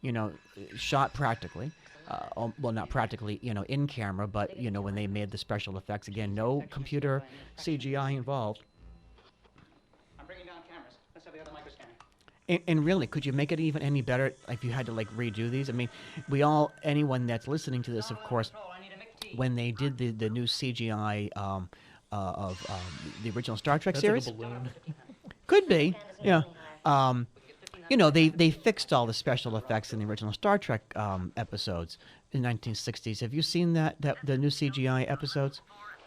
you know, shot practically. Well, not practically, you know, in camera, but, you know, when they made the special effects, again, no computer CGI involved. I'm bringing down cameras. Let's have the other microscanner. And really, could you make it even any better if you had to, like, redo these? I mean, anyone that's listening to this, of course, when they did the new CGI of the original Star Trek series. Like a balloon. Could be, yeah. You know, they fixed all the special effects in the original Star Trek episodes in the 1960s. Have you seen the new CGI episodes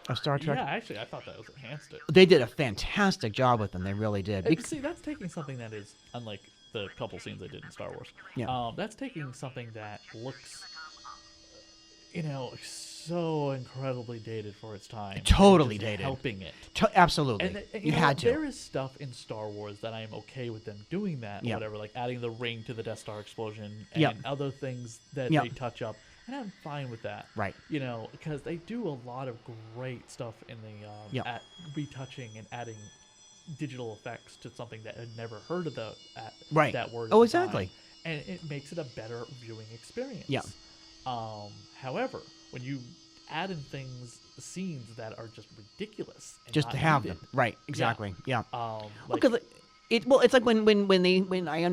of Star Trek? Yeah, actually, I thought that was enhanced it. They did a fantastic job with them. They really did. See, that's taking something that is unlike the couple scenes they did in Star Wars. Yeah. That's taking something that looks, you know, so incredibly dated for its time. Totally Just dated. Helping it. Absolutely. And you had to. There is stuff in Star Wars that I am okay with them doing that, Yeah. or whatever, like adding the ring to the Death Star explosion and Yeah. other things that Yeah. they touch up. And I'm fine with that. Right. Because they do a lot of great stuff in the at retouching and adding digital effects to something that had never heard of right. that word. Oh, at the time. exactly. And it makes it a better viewing experience. Yeah. However, when you add in scenes that are just ridiculous, and Just not to have needed, them. Right. Exactly. Yeah. Like, it's like when I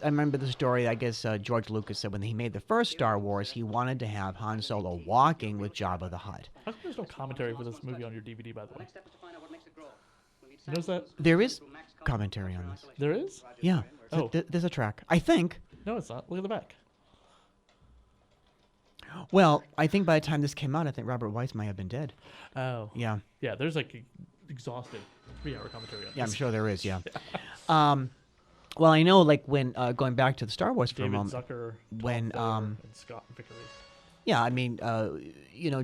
remember the story. I guess George Lucas said when he made the first Star Wars, he wanted to have Han Solo walking with Jabba the Hutt. how come there's no commentary for this movie on your DVD, by the way? You notice that? There is commentary on this. There is? Yeah. Oh. There's a track. I think. No, it's not. Look at the back. Well, I think by the time this came out, I think Robert Weiss might have been dead. Oh. Yeah. Yeah, there's like exhaustive 3-hour commentary on Yeah, I'm this. sure there is. Yeah. Well, I know, like when going back to the Star Wars for David a moment, Zucker, when and Scott Vickery. yeah, I mean,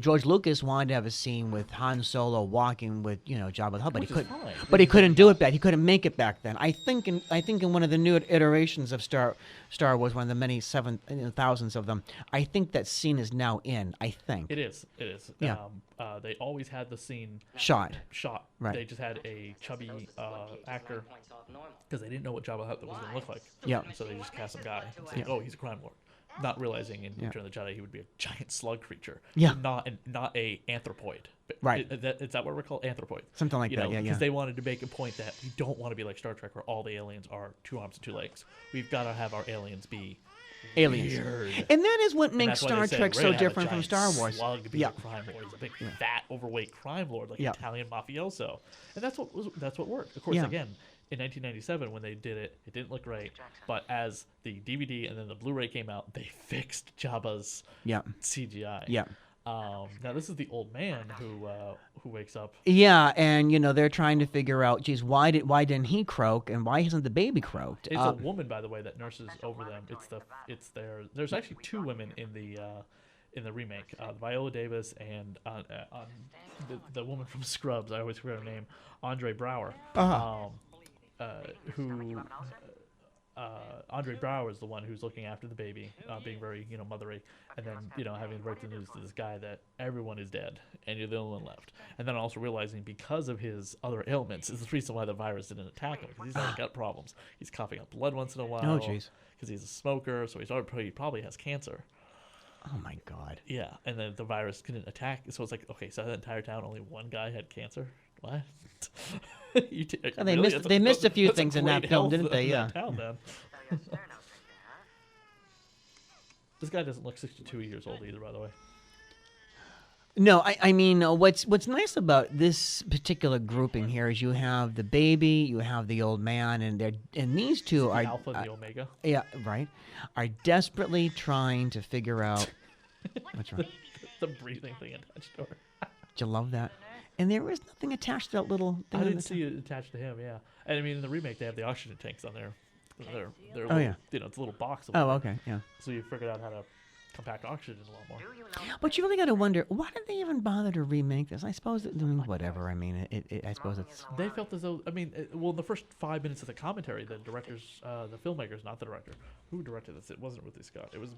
George Lucas wanted to have a scene with Han Solo walking with Jabba the Hutt, but Which he is couldn't. fine. But he couldn't do it back. He couldn't make it back then. I think in one of the new iterations of Star Wars, one of the many thousands of them, I think that scene is now in. I think It is. It is. Yeah. They always had the scene shot. Right. They just had a chubby actor because they didn't know what Jabba the Hutt was going to look like. Yeah. So they just cast some guy and say, Yeah. "Oh, he's a crime lord," not realizing in Yeah. Return of the Jedi he would be a giant slug creature. Yeah. Not a anthropoid. Right. Is that what we're called? Anthropoid. Something like that, yeah, Because yeah. they wanted to make a point that we don't want to be like Star Trek where all the aliens are 2 arms and 2 legs. We've got to have our aliens be Aliens. weird. And that is what And makes that's why Star they said, Trek "We're so gonna have a different from giant Star Wars. Slug be Yeah. a crime lord. He's a big, fat, overweight crime lord, like an Italian mafioso, and that's what worked. Of course, Yeah. again, in 1997 when they did it, it didn't look great. But as the DVD and then the Blu-ray came out, they fixed Jabba's CGI. Yeah. Now this is the old man who wakes up. Yeah, and they're trying to figure out, geez, why didn't he croak, and why hasn't the baby croaked? It's a woman, by the way, that nurses over them. There's actually 2 women in the remake, Viola Davis and the woman from Scrubs. I always forget her name, Andre Braugher. Andre Braugher is the one who's looking after the baby, being very mothery, and then having to break the news to this guy that everyone is dead and you're the only one left, and then also realizing because of his other ailments is the reason why the virus didn't attack him, because he's had gut problems. He's coughing up blood once in a while. Oh, jeez. Because he's a smoker, so he probably has cancer. Oh my God. Yeah, and then the virus couldn't attack, so it's like, okay, so that entire town only one guy had cancer. What? They missed a few things in that film, didn't they? Yeah. Town, then. This guy doesn't look 62 years old either, by the way. No, I mean, what's nice about this particular grouping here is you have the baby, you have the old man, and these two are Alpha and the Omega. Yeah, right. Are desperately trying to figure out what's wrong. The breathing thing attached to her. Did you love that? And there is nothing attached to that little thing. I didn't see it attached to him. Yeah, and I mean in the remake they have the oxygen tanks on there. They're Oh, little, yeah. It's a little box. Oh, okay, yeah. So you figured out how to compact oxygen a lot more. But you really got to wonder, why did they even bother to remake this? I suppose whatever. I mean, I suppose it's. They felt as though, in the first 5 minutes of the commentary, the directors, the filmmakers, not the director, who directed this? It wasn't Ridley Scott. It was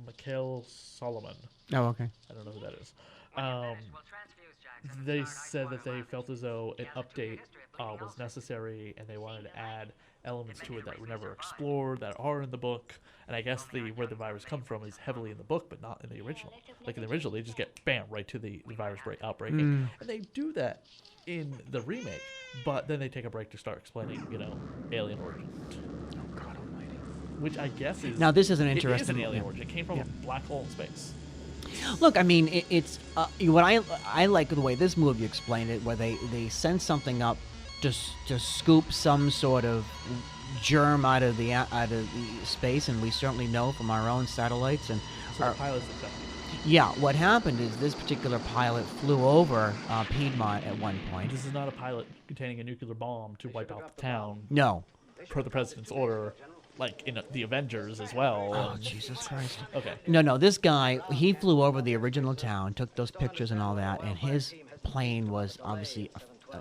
Mikhail Solomon. Oh, okay. I don't know who that is. They said that they felt as though an update was necessary, and they wanted to add elements to it that were never explored, that are in the book. And I guess where the virus comes from is heavily in the book, but not in the original. Like in the original, they just get bam right to the virus outbreaking, and they do that in the remake. But then they take a break to start explaining, alien origin. Oh God Almighty! Which I guess is now this is an It interesting is an alien origin. It came from a black hole in space. Look, I mean, it's what I like the way this movie explained it, where they send something up to scoop some sort of germ out of the space, and we certainly know from our own satellites and So the pilots accepted. Yeah, what happened is this particular pilot flew over Piedmont at one point. This is not a pilot containing a nuclear bomb to wipe out the town. No. Per the president's order like in the Avengers as well. Oh, Jesus Christ. Okay. No, this guy, he flew over the original town, took those pictures and all that, and his plane was obviously,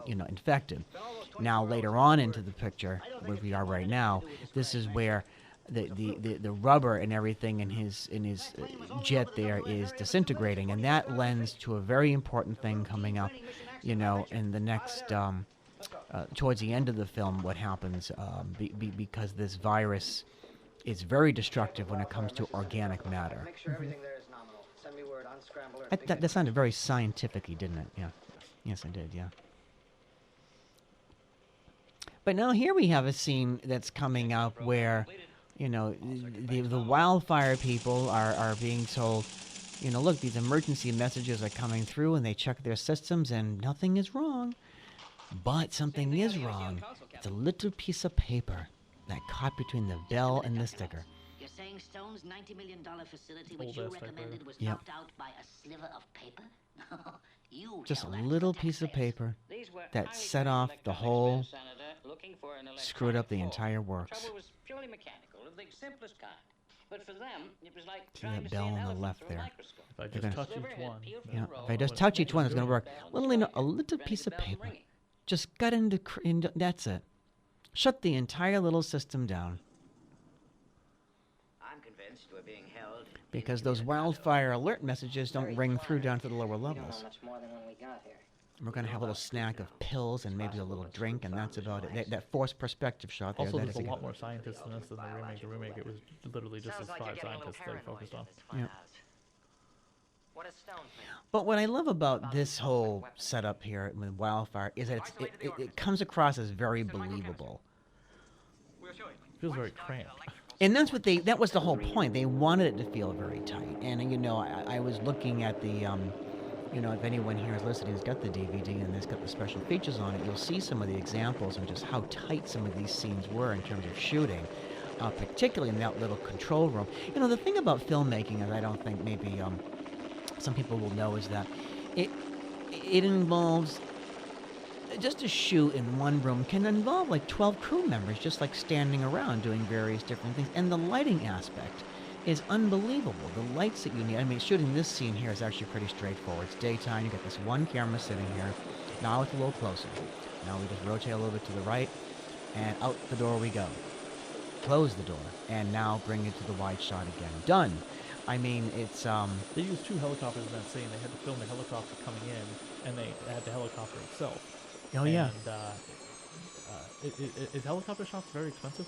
infected. Now, later on into the picture, where we are right now, this is where the rubber and everything in his jet there is disintegrating, and that lends to a very important thing coming up, in the next towards the end of the film. What happens because this virus is very destructive when it comes to organic matter. That sounded very scientific-y, didn't it? Yeah. Yes, it did. Yeah. But now here we have a scene that's coming up where, the Wildfire people are being told, look, these emergency messages are coming through, and they check their systems, and nothing is wrong. But something is wrong. It's a little piece of paper that caught between the bell and the sticker. You're saying Stone's $90 million facility, which you recommended, was knocked out by a sliver of paper? Just a little piece of paper that set off the whole, screwed up the entire works. But for them, it was like see that bell on the left there. If I just touch each one. Yeah, if I just touch each one, it's going to work. A little piece of paper. Just got into, that's it. Shut the entire little system down. I'm convinced we're being held. Because those Wildfire alert messages don't ring through down to the lower levels. We're going to have a little snack of pills and maybe a little drink, and that's about it. That forced perspective shot there. Also, there's a lot more scientists in this than the remake. The remake, it was literally just as 5 scientists they focused on. Yeah. But what I love about this whole setup here with Wildfire is that it comes across as very believable. It feels very cramped. And that was the whole point. They wanted it to feel very tight. And, I was looking at the, if anyone here is listening has got the DVD and it's got the special features on it, you'll see some of the examples of just how tight some of these scenes were in terms of shooting, particularly in that little control room. The thing about filmmaking, as I don't think maybe some people will know, is that it involves, just to shoot in one room can involve like 12 crew members just like standing around doing various different things. And the lighting aspect is unbelievable. The lights that you need. I mean, shooting this scene here is actually pretty straightforward. It's daytime. You got this one camera sitting here. Now it's a little closer. Now we just rotate a little bit to the right, and out the door we go. Close the door, and now bring it to the wide shot again. Done. I mean, it's They used 2 helicopters in that scene. They had to film the helicopter coming in, and they had the helicopter itself. Oh, yeah. And is helicopter shots very expensive?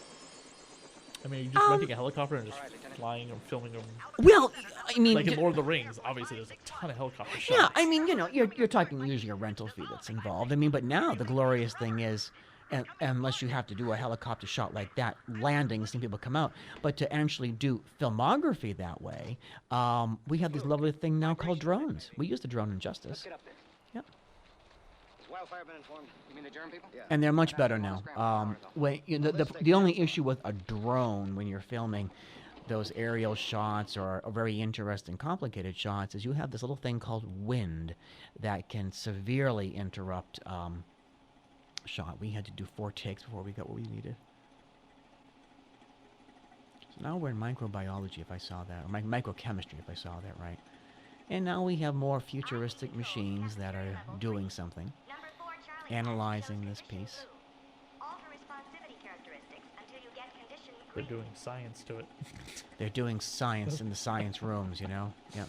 I mean, are you just renting a helicopter and just flying or filming them? Well, I mean, like in Lord of the Rings, obviously there's a ton of helicopter shots. Yeah, I mean, you're talking usually a rental fee that's involved. I mean, but now the glorious thing is, unless you have to do a helicopter shot like that, landing, seeing people come out, but to actually do filmography that way, we have this lovely thing now called drones. We use the drone in Justice. Yep. Wildfire been informed? You mean the German people? Yeah. And they're much better now. The only issue with a drone when you're filming those aerial shots or very interesting, complicated shots is you have this little thing called wind that can severely interrupt shot. We had to do 4 takes before we got what we needed. So now we're in microbiology, if I saw that, or microchemistry, if I saw that right. And now we have more futuristic machines that are doing something, analyzing this piece. They're doing science to it. They're doing science in the science rooms, Yeah.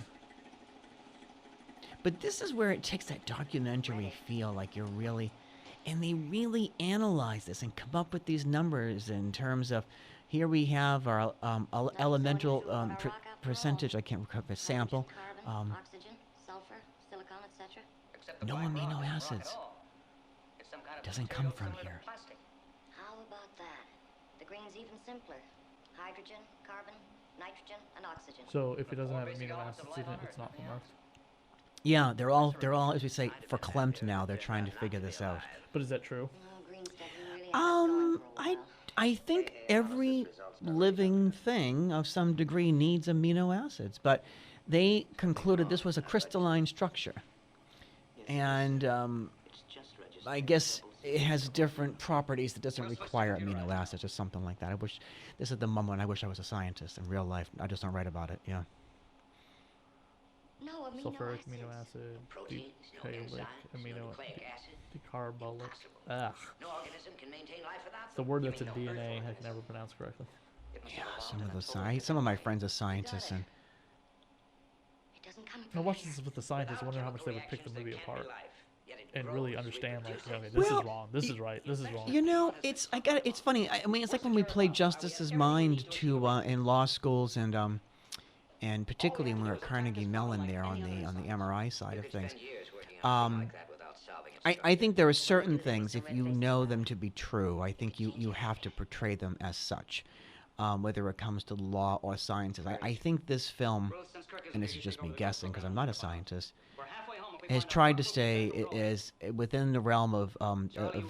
But this is where it takes that documentary feel, like you're really, and they really analyze this and come up with these numbers in terms of, here we have our elemental percentage, I can't remember, sample. Oxygen, sulfur, silicon, etc. No amino acids. Doesn't come from here. How about that? The green's even simpler. Hydrogen, carbon, nitrogen, and oxygen. So if it doesn't have amino acids in it, it's not from Earth? Yeah, they're all, as we say, verklempt now. They're trying to figure this out. But is that true? I think every living thing of some degree needs amino acids, but they concluded this was a crystalline structure. And I guess it has different properties that doesn't require amino acids or something like that. I wish this is the moment I wish I was a scientist in real life. I just don't write about it. Yeah. No amino Sulfuric acids. amino acid, Proteins, no decaolic enzymes, amino, no nucleic acid. decarbolic. Impossible. No organism can maintain life without It's the them. word You that's in mean no Earth DNA. I organism? can never pronounce correctly. It must Yeah, have some evolved of in a those totally some of my different friends are scientists, and It doesn't come I from watched air. this with the scientists. I wonder how much they would pick the movie apart and really grows, understand, like, okay, this Well, is wrong, this is right, this is wrong. you know, it's funny. I mean, it's like when we played Justice's Mind in law schools, and particularly when we were at Carnegie Mellon there on the MRI side of things. I think there are certain things, if you know them to be true, I think you have to portray them as such, whether it comes to law or sciences. I think this film, and this is just me guessing because I'm not a scientist, has tried to stay as within the realm of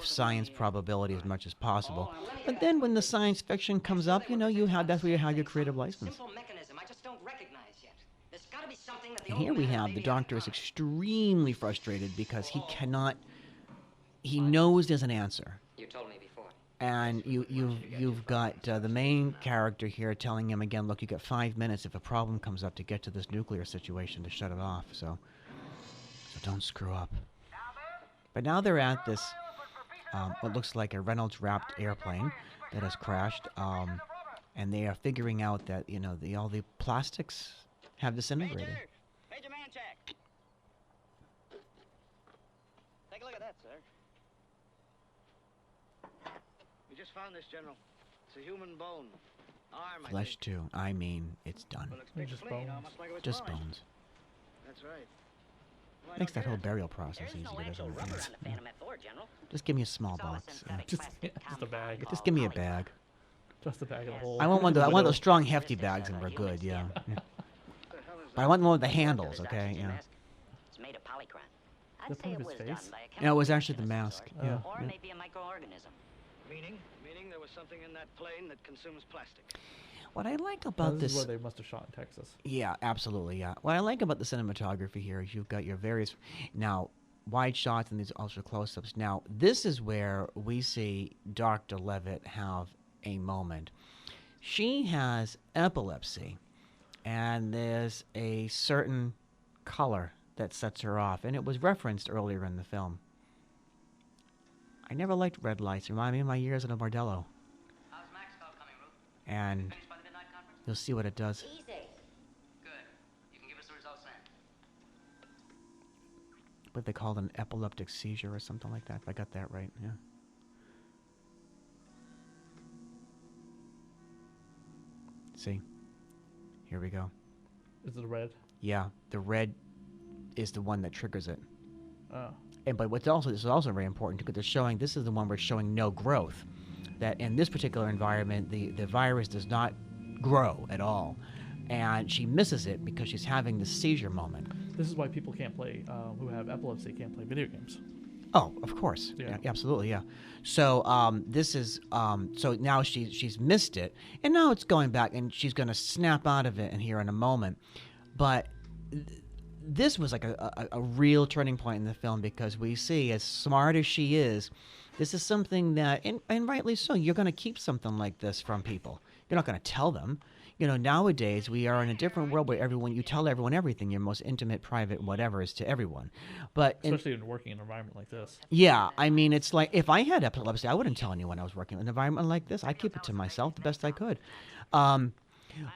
science probability as much as possible. But then when the science fiction comes up, you know, that's where you have your creative license. Simple mechanism I just don't recognize yet. There's got to be something that the And old here we man have the maybe doctor is uncovered. extremely frustrated because he knows there's an answer. You told me before. And you've got the main character here telling him again, look, you got 5 minutes if a problem comes up to get to this nuclear situation to shut it off. So don't screw up. But now they're at this what looks like a Reynolds wrapped airplane that has crashed, and they are figuring out that all the plastics have disintegrated. Major man check. Take a look at that, sir. We just found this, General. It's a human bone. Arm, I Flesh think. too. I mean, it's done. Well, it's They're big just spleen, bones. almost like it was Just polished. bones. That's right. Why Makes don't that whole you? burial process There's easy. no doesn't actual it? rubber Yeah. on the Phantom F4, General. Just give me a small It's all a box. synthetic Just plastic just a bag. compound Just give me a called bag. Just a bag of the whole. I want one. I want widow. those strong, hefty bags, and we're good. Yeah. What the hell is But I that? want the one with the handles. His Okay. oxygen Yeah. mask. It's made of polychrome. Is that I'd say part it of was his done face? by a Yeah, it chemical was actually the reaction of mask. some Yeah. sort, or yeah. maybe a microorganism. Meaning there was something in that plane that consumes plastic. What I like Oh, about this is this. where they must have shot in Texas. Yeah, absolutely. Yeah. What I like about the cinematography here is you've got your various now wide shots and these ultra close-ups. Now this is where we see Dr. Levitt have a moment. She has epilepsy, and there's a certain color that sets her off, and it was referenced earlier in the film. I never liked red lights. Remind me of my years at a bordello. How's Maxwell coming, Ruth? And Finished by the midnight conference? you'll see what it does. Easy. Good. You can give us the results then. What they called an epileptic seizure or something like that. If I got that right, yeah. See? Here we go. Is it red? Yeah, the red is the one that triggers it. Oh. And but this is also very important because they're showing this is the one where it's showing no growth. That in this particular environment, the virus does not grow at all, and she misses it because she's having the seizure moment. This is why people can't play, who have epilepsy, can't play video games. Oh, of course. Yeah. Yeah, absolutely, yeah. So this is so now she's missed it, and now it's going back, and she's going to snap out of it in here in a moment. But this was like a real turning point in the film because we see, as smart as she is, this is something that, and rightly so, you're going to keep something like this from people. You're not going to tell them. You know, nowadays we are in a different world where you tell everyone everything, your most intimate, private, whatever is to everyone. But Especially in working in an environment like this. yeah, I mean, it's like if I had epilepsy, I wouldn't tell anyone I was working in an environment like this. I keep it to myself the best I could.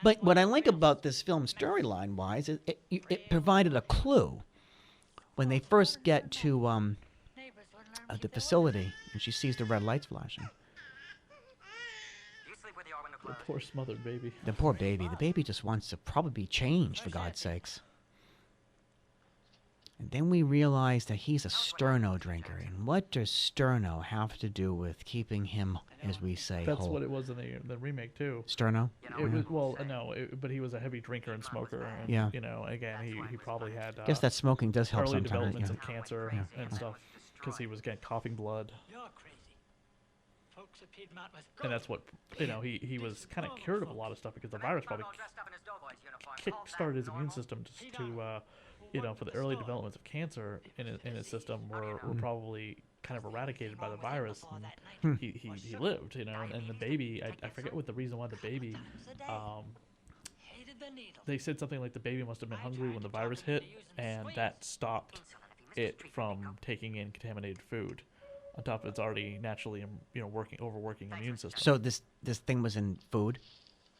But what I like about this film, storyline-wise, is it provided a clue when they first get to the facility and she sees the red lights flashing. Do you sleep with your window The closed? poor smothered baby. The poor baby. The baby just wants to probably be changed, for God's sakes. And then we realize that he's a sterno drinker. And what does sterno have to do with keeping him, as we say, That's whole? what it was in the remake too. Sterno? It was, well, no, but he was a heavy drinker and smoker. And, Yeah. you know, again, he probably had I guess that smoking does help early sometimes. developments Yeah. of cancer and stuff because he was getting coughing blood. You're crazy. Folks at Piedmont was And that's what, you know, he was kind of cured of a lot of stuff because the virus probably Dressed up in his doughboy's uniform. kick-started his immune system to for the early developments of cancer in his system were probably kind of eradicated by the virus. And he lived, and the baby, I forget what the reason why the baby, they said something like the baby must have been hungry when the virus hit, and that stopped it from taking in contaminated food. On top of its already naturally, overworking immune system. So this thing was in food?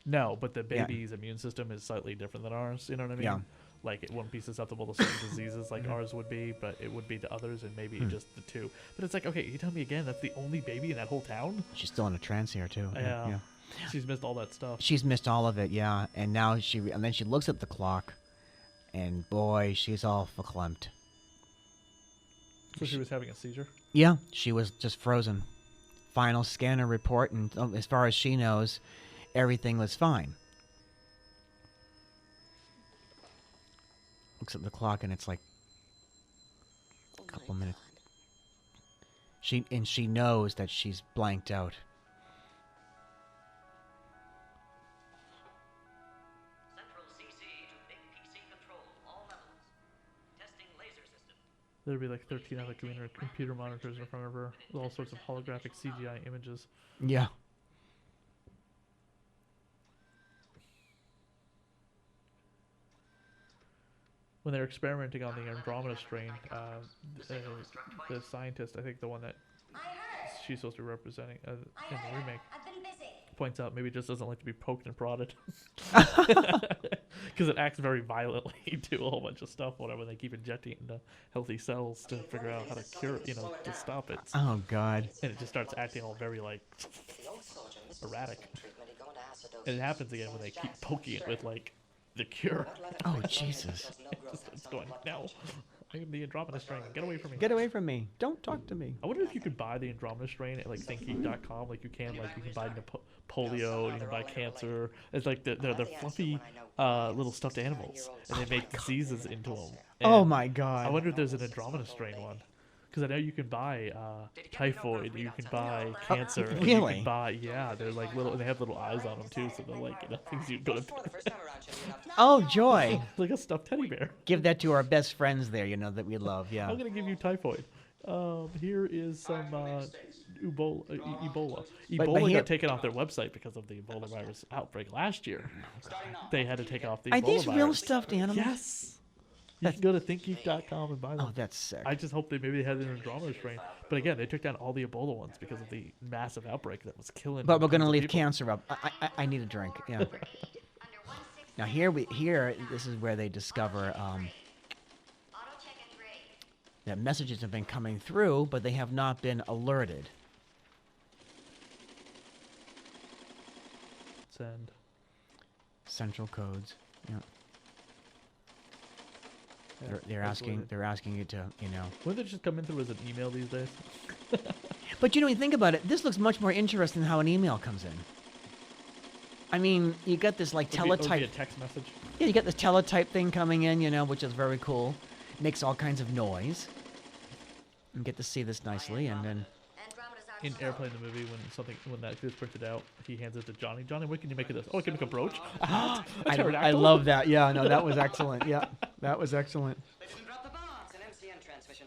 No, but the baby's immune system is slightly different than ours. You know what I mean? Yeah. Like it wouldn't be susceptible to certain diseases like ours would be, but it would be to others, and maybe just the two. But it's like, okay, you tell me again, that's the only baby in that whole town? She's still in a trance here too. Yeah. She's missed all that stuff. She's missed all of it, yeah. And now and then she looks at the clock, and boy, she's all verklempt. So she was having a seizure? Yeah, she was just frozen. Final scanner report, and as far as she knows, everything was fine. Looks at the clock, and it's like a couple minutes. She knows that she's blanked out. Central CC to big PC control, all levels. Testing laser system. There'd be like 13 other computer monitors in front of her with all sorts of holographic CGI images. Yeah. When they're experimenting on the Andromeda strain, the scientist, I think the one that she's supposed to be representing in the remake, points out maybe it just doesn't like to be poked and prodded. Because it acts very violently to a whole bunch of stuff, whatever. They keep injecting it into healthy cells to figure out how to cure it, to stop it. Oh, God. And it just starts acting all very, erratic. And it happens again when they keep poking it with, the cure. Oh, Jesus. It's going, no. I am the Andromeda strain. Get away from me. Get away from me. Don't talk to me. I wonder if you could buy the Andromeda strain at thinkgeek.com like you can buy polio, you can buy cancer. It's like they're fluffy little stuffed animals, and they make diseases into them. And oh my God. I wonder if there's an Andromeda strain one. Because I know you can buy typhoid, you can buy cancer. Really? You can buy, they're like little, and they have little eyes on them too, so they're things you go to. Oh, joy. Like a stuffed teddy bear. Give that to our best friends there, that we love, yeah. I'm going to give you typhoid. Here is some Ebola. Ebola got taken off their website because of the Ebola virus outbreak last year. They had to take off the Ebola virus. Are these real stuffed animals? Yes. You can go to thinkgeek.com and buy them. Oh, that's sick. I just hope maybe they had an Andromeda strain. But again, they took down all the Ebola ones because of the massive outbreak that was killing. But we're going to leave cancer up. I need a drink. Yeah. Now here this is where they discover that messages have been coming through, but they have not been alerted. Send. Central codes. Yeah. They're asking you to, Wouldn't it just come in through as an email these days? But you think about it, this looks much more interesting than how an email comes in. I mean, you got this teletype. A text message. Yeah, you got this teletype thing coming in, which is very cool. Makes all kinds of noise. You get to see this nicely, and then in Airplane, the movie, when that gets printed out, he hands it to Johnny. Johnny, what can you make of this? Oh, I can make a brooch. I love that. Yeah, no, that was excellent. Yeah, that was excellent.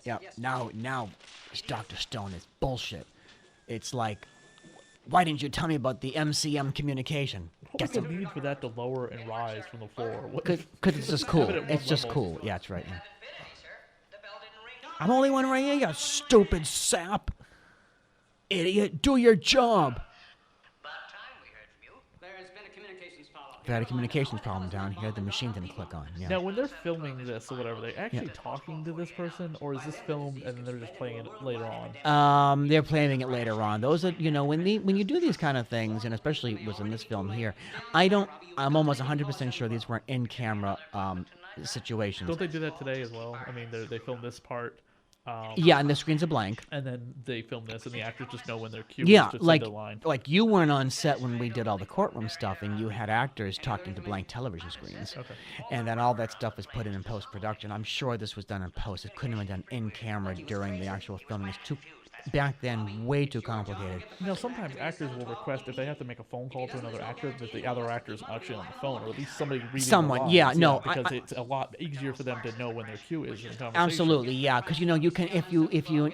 Yeah, now, Dr. Stone is bullshit. It's like, why didn't you tell me about the MCM communication? What was the need for that to lower and rise from the floor? Because it's just cool. It's just cool. Yeah, that's right. Yeah. I'm only one right here, you stupid sap. Idiot, do your job. If I had a communications problem down here, the machine didn't click on. Yeah. Now, when they're filming this or whatever, they actually talking to this person, or is this filmed and then they're just playing it later on? They're playing it later on. Those are, when you do these kind of things, and especially it was in this film here, I'm almost 100% sure these weren't in-camera situations. Don't they do that today as well? I mean, they film this part Yeah, and the screens are blank. And then they film this, and the actors just know when their cue Yeah, is to like say the line. like you weren't on set when we did all the courtroom stuff, and you had actors talking to blank television screens. Okay. And then all that stuff was put in post-production. I'm sure this was done in post. It couldn't have been done in camera during the actual filming. It's too back then way too complicated. Sometimes actors will request if they have to make a phone call to another actor that the other actor's actually on the phone, or at least somebody reading Someone, the lines. yeah, no, because it's a lot easier for them to know when their cue is in conversation. Absolutely, yeah, because you can if you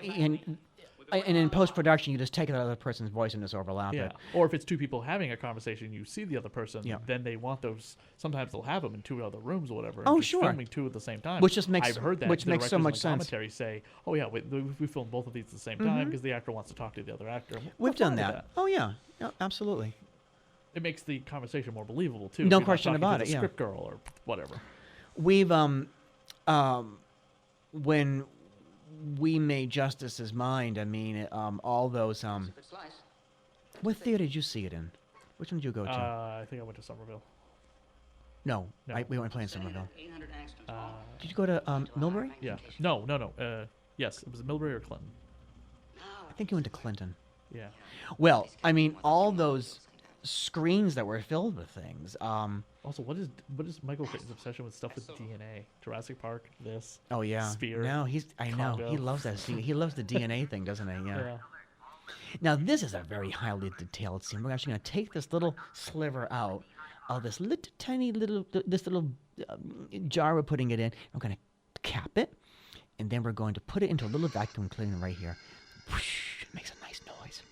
in post-production you just take that other person's voice and just overlap it. Or if it's two people having a conversation, you see the other person. Yeah. Then they want those. Sometimes they'll have them in two other rooms or whatever. Oh, and just sure. Filming two at the same time. Which just makes I've heard that. which the makes so directors much on sense. commentary say, "Oh yeah, we filmed both of these at the same time because the actor wants to talk to the other actor." We've done fine with that. Oh yeah, absolutely. It makes the conversation more believable too. No if you're not question talking to about the it, yeah. Script girl or whatever. We've when we made Justice's Mind, I mean, all those what theater did you see it in? Which one did you go to? I think I went to Somerville. No. No. We weren't playing Somerville. Did you go to Millbury? Yeah. No. Yes, it was Millbury or Clinton. I think you went to Clinton. Yeah. Well, I mean, all those screens that were filled with things. Also, what is Michael Crichton's obsession with stuff with DNA? Jurassic Park, this. Oh yeah. Spear. No, I know Congo. he loves that. He loves the DNA thing, doesn't he? Yeah. Now this is a very highly detailed scene. We're actually going to take this little sliver out of this little jar we're putting it in. We're going to cap it, and then we're going to put it into a little vacuum cleaner right here. Whoosh, it makes a nice noise.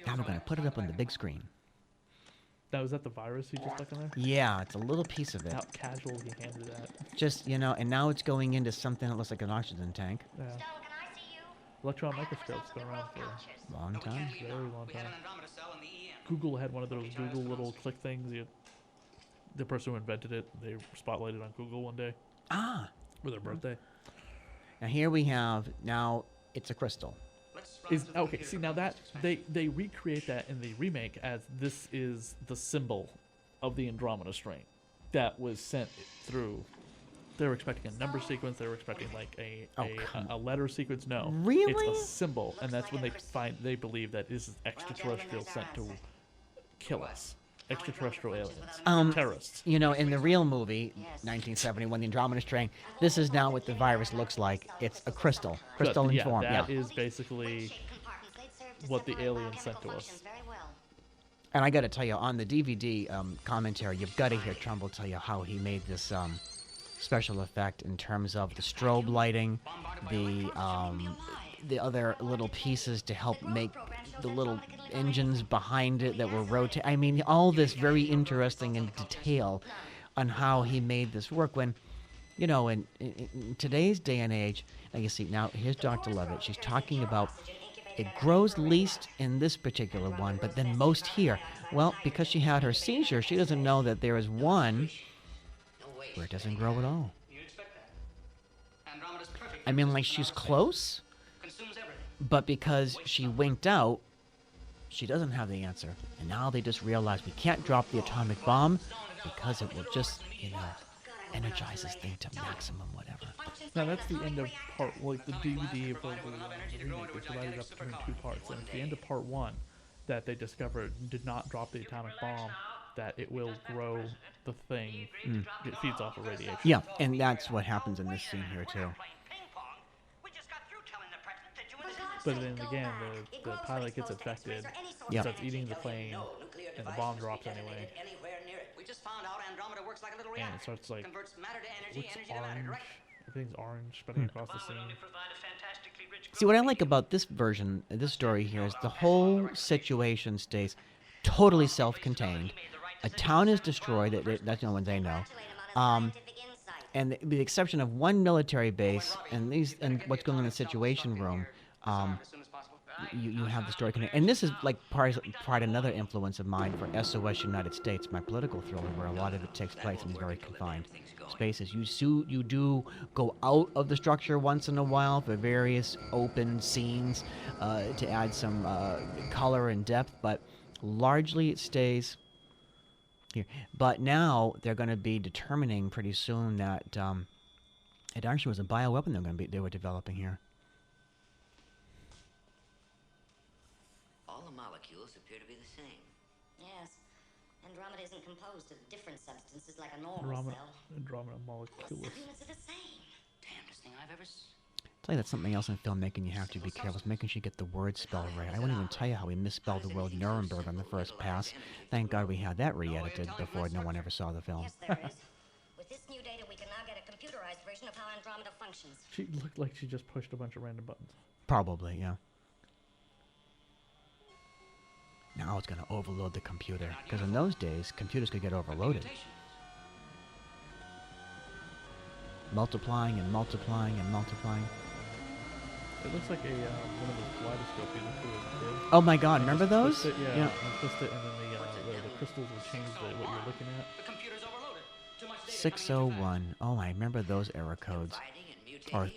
Now we're going to put it up on the big screen. Now, is that the virus he just stuck in there? Yeah, it's a little piece of it. How casual he handed that. Just, and now it's going into something that looks like an oxygen tank. Yeah. Electron microscopes been around for a long time. Very long time. Google had one of those Google little click things. The person who invented it, they spotlighted on Google one day. Ah. For their birthday. Now here we have, it's a crystal. Okay, see now that they recreate that in the remake as this is the symbol of the Andromeda Strain that was sent through. They were expecting a number sequence. They were expecting like a letter sequence. No, really, it's a symbol, and that's when they believe that this is extraterrestrial sent to kill us. Extraterrestrial aliens, terrorists. In the real movie, 1971, the Andromeda Strain, this is now what the virus looks like. It's a crystalline form. That is basically what the aliens sent to us. And I got to tell you, on the DVD commentary, you've got to hear Trumbull tell you how he made this special effect in terms of the strobe lighting, the other little pieces to help make the little engines behind it that were rotating. I mean, all this very interesting in detail on how he made this work when, in today's day and age, like you see, now here's Dr. Levitt. She's talking about it grows least in this particular one, but then most here. Well, because she had her seizure, she doesn't know that there is one where it doesn't grow at all. I mean, like she's close, but because she winked out, she doesn't have the answer. And now they just realize we can't drop the atomic bomb because it will just, energize this thing to maximum whatever. Now that's the end of part, like the DVD of the remake. They divided it up between two parts, and at the end of part one, that they discovered did not drop the atomic bomb, that it will grow the thing. It feeds off of radiation. Yeah, and that's what happens in this scene here too. But then again, the pilot gets infected, starts eating the plane, and the bomb drops anyway. And it starts like, looks orange. Everything's orange, spreading across the scene. See, what I like about this version, this story here, is the whole situation stays totally self-contained. A town is destroyed. That's the only one they know. And with the exception of one military base and what's going on in the Situation Room, you have the story connected. And this is like part another influence of mine for SOS United States, my political thriller, where a lot of it takes place in these very confined spaces. You do go out of the structure once in a while for various open scenes to add some color and depth, but largely it stays here. But now they're going to be determining pretty soon that it actually was a bioweapon they were developing here. All the molecules appear to be the same. Yes. Andromeda isn't composed of different substances like a normal cell. Andromeda moleculus. Units are the same. Damnedest thing I've ever seen. Tell you that's something else in filmmaking you have to be careful, is making sure you get the word spelled right. I wouldn't even tell you how we misspelled the word Nuremberg on the first pass. Thank God we had that re-edited before no one ever saw the film. Yes, there is. With this new data, we can now get a computerized version of how Andromeda functions. She looked like she just pushed a bunch of random buttons. Probably, yeah. Now it's going to overload the computer, because in those days, computers could get overloaded. Multiplying and multiplying and multiplying. It looks like a one of those kaleidoscopes you looked through as a kid. Oh my God! Remember those? Twist it, yeah. Twist it, and then the crystals will change what you're looking at. The computer's overloaded. Too much data 601. Oh, I remember those error codes.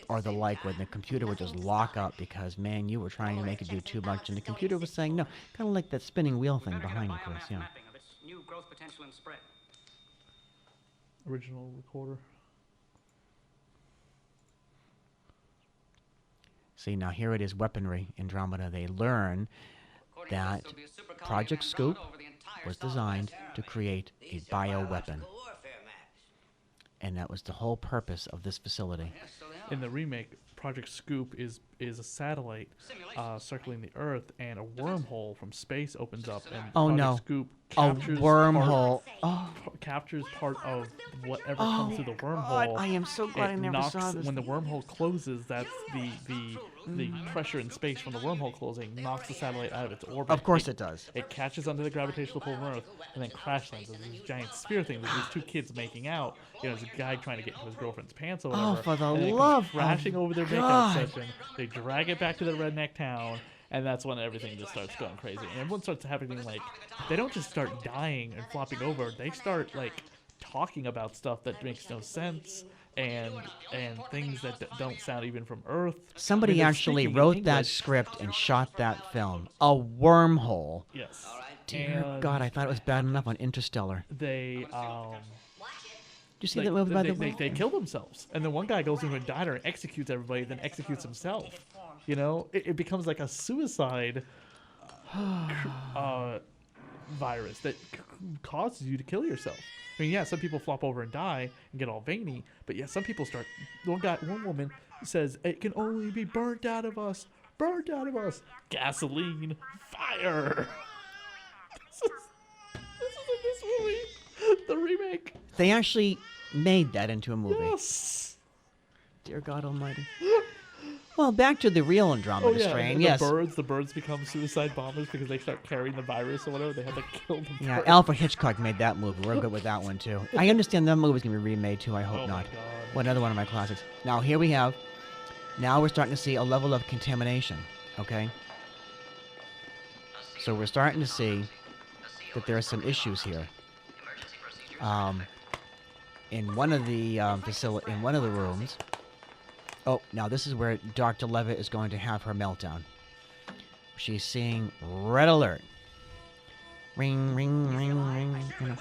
Or the like, when the computer would just lock up because, man, you were trying to make it do too much, and the computer was saying no. Kind of like that spinning wheel thing behind you, Chris. Yeah. New growth potential and spread. Original recorder. See, now here it is, weaponry, Andromeda. They learn that Project Scoop was designed to create a bioweapon. And that was the whole purpose of this facility. In the remake, Project Scoop is a satellite circling the Earth, and a wormhole from space opens up, and Project Scoop captures captures part of whatever comes through the wormhole. God, I am so glad I never saw this. When the wormhole closes, that's the pressure in space from the wormhole closing knocks the satellite out of its orbit. Of course it does. It catches under the gravitational pull of Earth and then crash lands. There's this giant sphere thing. There's these two kids making out. You know, there's a guy trying to get into his girlfriend's pants or whatever. Oh, for the and love crashing of over their God. makeout session. They drag it back to the redneck town. And that's when everything just starts going crazy. And everyone starts happening like, they don't just start dying and flopping over. They start like talking about stuff that makes no sense and things that don't sound even from Earth. Somebody actually wrote that script and shot that film. A wormhole. Yes. Dear God, I thought it was bad enough on Interstellar. They you see that movie by the way? They kill themselves, and then one guy goes into a diner and executes everybody, then executes himself. You know, it becomes like a suicide virus that causes you to kill yourself. I mean, yeah, some people flop over and die and get all veiny, but yeah, some people start. One woman says, "It can only be burnt out of us, burnt out of us." Gasoline, fire. This is in this movie, the remake. They actually made that into a movie. Yes. Dear God Almighty. Well, back to the real Andromeda Strain. Yes. The birds become suicide bombers because they start carrying the virus or whatever. They have to kill them. Yeah, Alfred Hitchcock made that movie. We're good with that one too. I understand that movie's gonna be remade too. I hope not. What another one of my classics. Now here we have. Now we're starting to see a level of contamination. Okay. So we're starting to see that there are some issues here. In one of the in one of the rooms. Oh, now this is where Dr. Levitt is going to have her meltdown. She's seeing red alert. Ring, ring, ring, ring. You know.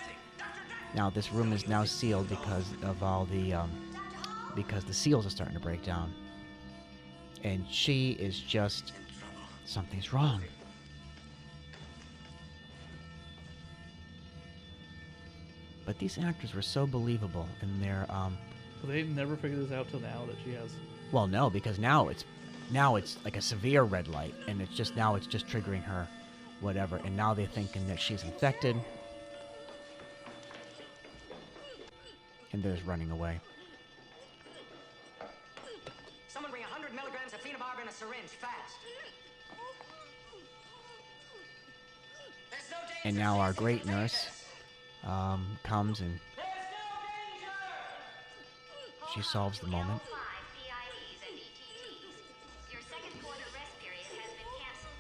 Now this room is now sealed because of all the because the seals are starting to break down. And she is just something's wrong. But these actors were so believable in their But they never figured this out till now that she has. Well, no, because now it's like a severe red light, and it's just triggering her, whatever. And now they're thinking that she's infected, and they're just running away. Someone bring 100 milligrams of phenobarbital in a syringe, fast. And now our great nurse comes and she solves the moment. Your second quarter rest period has been canceled.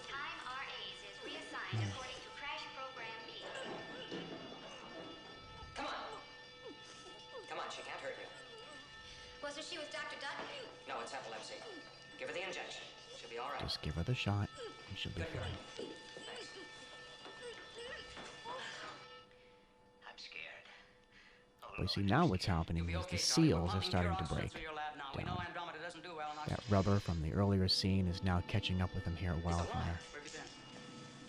Time RAs is reassigned according to crash program B. Come on. Come on, she can't hurt you. Well, so she was Dr. Dutton. No, it's epilepsy. Give her the injection. She'll be all right. Just give her the shot, and she'll be fine. But you see, now what's happening is the seals are starting to break down. That rubber from the earlier scene is now catching up with him here at Wildfire.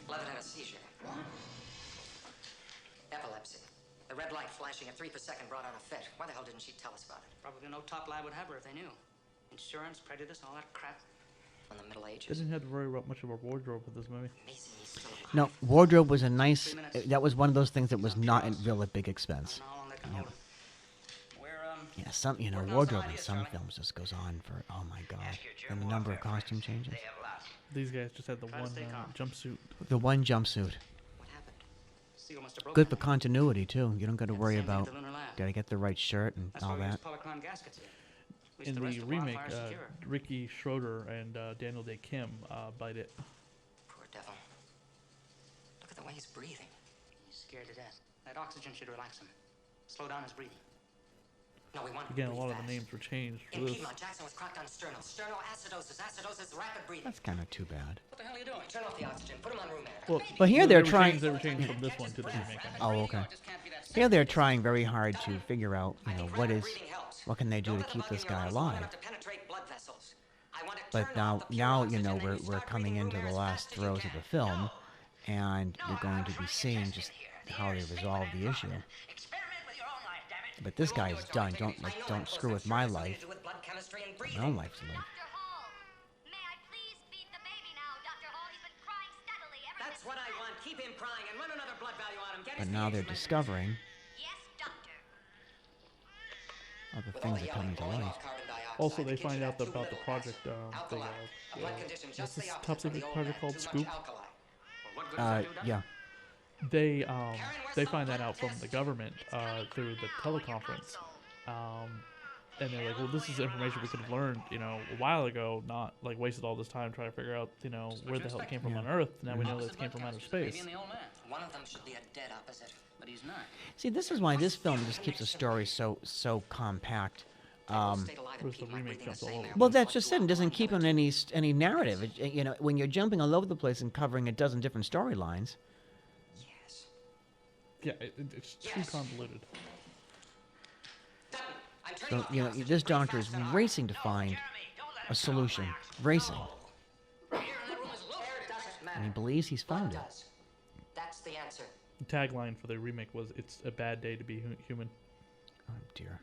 Levitt had a seizure. Epilepsy. The red light flashing at 3 per second brought on a fit. Why the hell didn't she tell us about it? Probably no top lab would have her if they knew. Insurance, prejudice, all that crap. From the Middle They Ages. didn't have very much of a wardrobe with this movie. No, wardrobe was a nice. That was one of those things that was not at real at big expense. Yeah. Yeah, some wardrobe in some films just goes on for my god, and the number of costume changes. These guys just had the one jumpsuit. The one jumpsuit. Good for continuity too. You don't got to worry about gotta get the right shirt and all that. In the remake, Ricky Schroeder and Daniel Day Kim bite it. Poor devil. Look at the way he's breathing. He's scared to death. That oxygen should relax him. Slow down his breathing. No, we want Again, a lot of the names were changed for in this. Piedmont, Jackson was cracked on sternal. Sternal acidosis. Acidosis, rapid breathing. That's kind of too bad. What the hell are you doing? Turn off the oxygen. Put him on room air. Well, But here they're trying. They were changed from this one to the remake. Oh, okay. Here they're trying very hard to figure out, what can they do to keep this guy alive. But now, we're coming into the last throes of the film, and you're going to be seeing just how they resolve the issue. But this guy is done. Don't screw with my life. My own life's lived. That's what I want. Keep him crying and run another blood value on him. Get But now they're discovering other things are coming to light. Also, they find out about the project. What's this top secret project called? Scoop. Yeah. They find that out from the government through the teleconference, and they're like, well, this is information we could have learned, a while ago, not like wasted all this time trying to figure out, where the hell it came from on Earth. Now we know that it came from outer space. One of them should be a dead opposite, but he's not. See, this is why this film just keeps the story so compact. Whereas the remake jumps all over. Well, that's just it. It doesn't keep on any narrative. When you're jumping all over the place and covering a dozen different storylines. Yeah, it's too convoluted. So, this doctor is racing to find a solution. Racing. And he believes he's found it. That's the answer. The tagline for the remake was, "It's a bad day to be human." Oh, dear.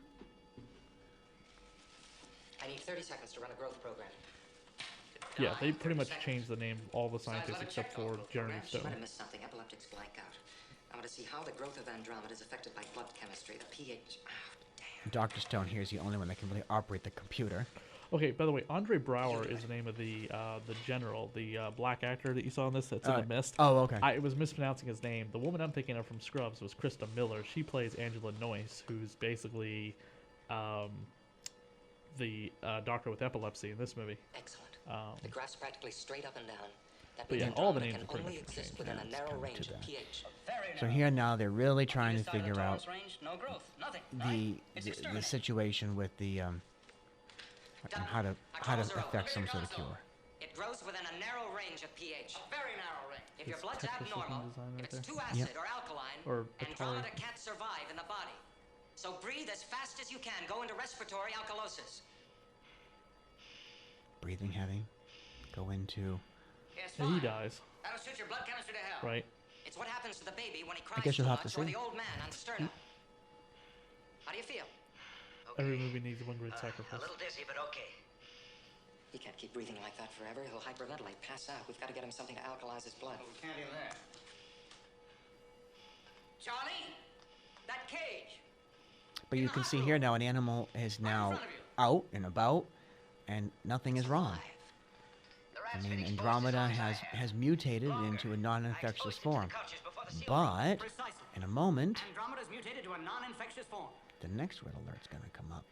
I need 30 seconds to run a growth program. Yeah, they pretty much changed the name of all the scientists except for Jeremy You might Stone. have missed something. Epileptics blank out. I want to see how the growth of Andromeda is affected by blood chemistry, the pH. Dr. Stone here is the only one that can really operate the computer. Okay, by the way, Andre Brower is the name of the general, the black actor that you saw in this that's in the mist. Oh, okay. I was mispronouncing his name. The woman I'm thinking of from Scrubs was Krista Miller. She plays Angela Noyce, who's basically the doctor with epilepsy in this movie. Excellent. The graph's practically straight up and down. That But yeah, means all the Andromeda names can are pretty only much exist changed. within a narrow range of pH. So here now they're really trying to figure out No growth, nothing. the situation with the and how to affect some sort of cure. It grows within a narrow range of pH. Very narrow range. If your It's blood's Texas abnormal, system design if right it's there. too acid or alkaline, Or Andromeda Atari. can't survive in the body. So breathe as fast as you can. Go into respiratory alkalosis. Breathing heavy. Go into. Yes, Yeah, he dies, That'll shoot your blood chemistry to hell. right? It's what happens to the baby when he cries guess too you'll have to much, or see. the old man on the sternum. How do you feel? Every movie needs one great sacrifice. A little dizzy, but okay. He can't keep breathing like that forever. He'll hyperventilate, pass out. We've got to get him something to alkalize his blood. We can't do that. Charlie, that cage. But you can see here now an animal is now out and about, and nothing is wrong. I mean, Andromeda has mutated into a non-infectious form. But in a moment, Andromeda's mutated to a non-infectious form. the next red alert's going to come up.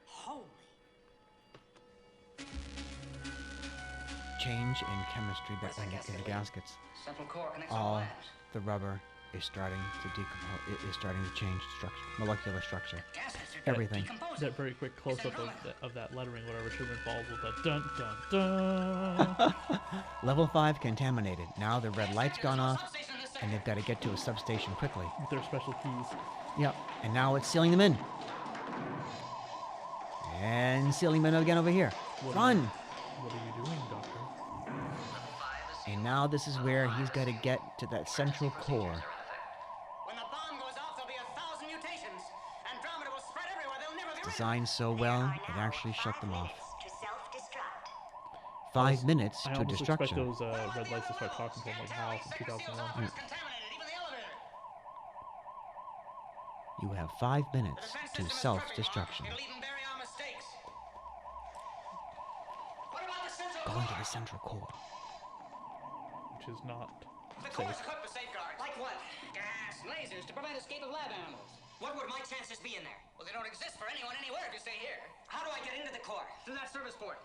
Holy. Change in chemistry in the gaskets. Central core connects all All labs. the rubber is starting to decompose. It is starting to change structure, molecular structure. Everything. That very quick close-up of that lettering, whatever, should have been followed with a dun dun dun. Level 5 contaminated. Now the red light's gone off. And they've got to get to a substation quickly. With their special keys. Yep. And now it's sealing them in. And sealing them in again over here. Run! What are you doing, Doctor? And now this is where he's got to get to that central core. When the bomb goes off, there'll be 1,000 mutations. Andromeda will spread everywhere. They'll never be Designed so well, it actually shut them off. 5 minutes to destruction. I almost expect those red lights to start talking to him like Hal from 2001. You have 5 minutes to self-destruction. Go into the central core. Which is not The core is equipped with safeguards. Like what? Gas, lasers to prevent escape of lab animals. What would my chances be in there? Well, they don't exist for anyone anywhere if you stay here. How do I get into the core? Through that service port.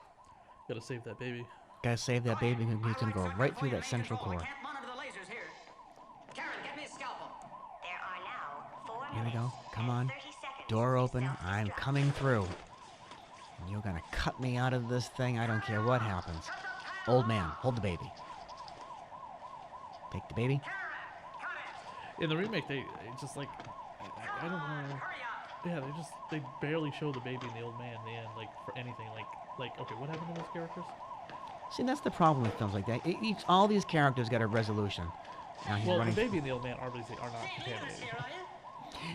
Gotta save that baby. Gotta save that baby, and he's gonna go right through that central core. Can't monitor the lasers here. Karen, get me a scalpel. There are now 4 Here we go. minutes Come and on. 30 seconds Door to open. I'm self-destruct. coming through. And you're gonna cut me out of this thing. I don't care what happens. Old man, hold the baby. Take the baby. In the remake, they just like I don't know. Yeah, they barely show the baby and the old man in the end, like for anything. Like okay, what happened to those characters? See, that's the problem with films like that. All these characters got a resolution. Now he's Well, running. the baby and the old man obviously are not contaminated.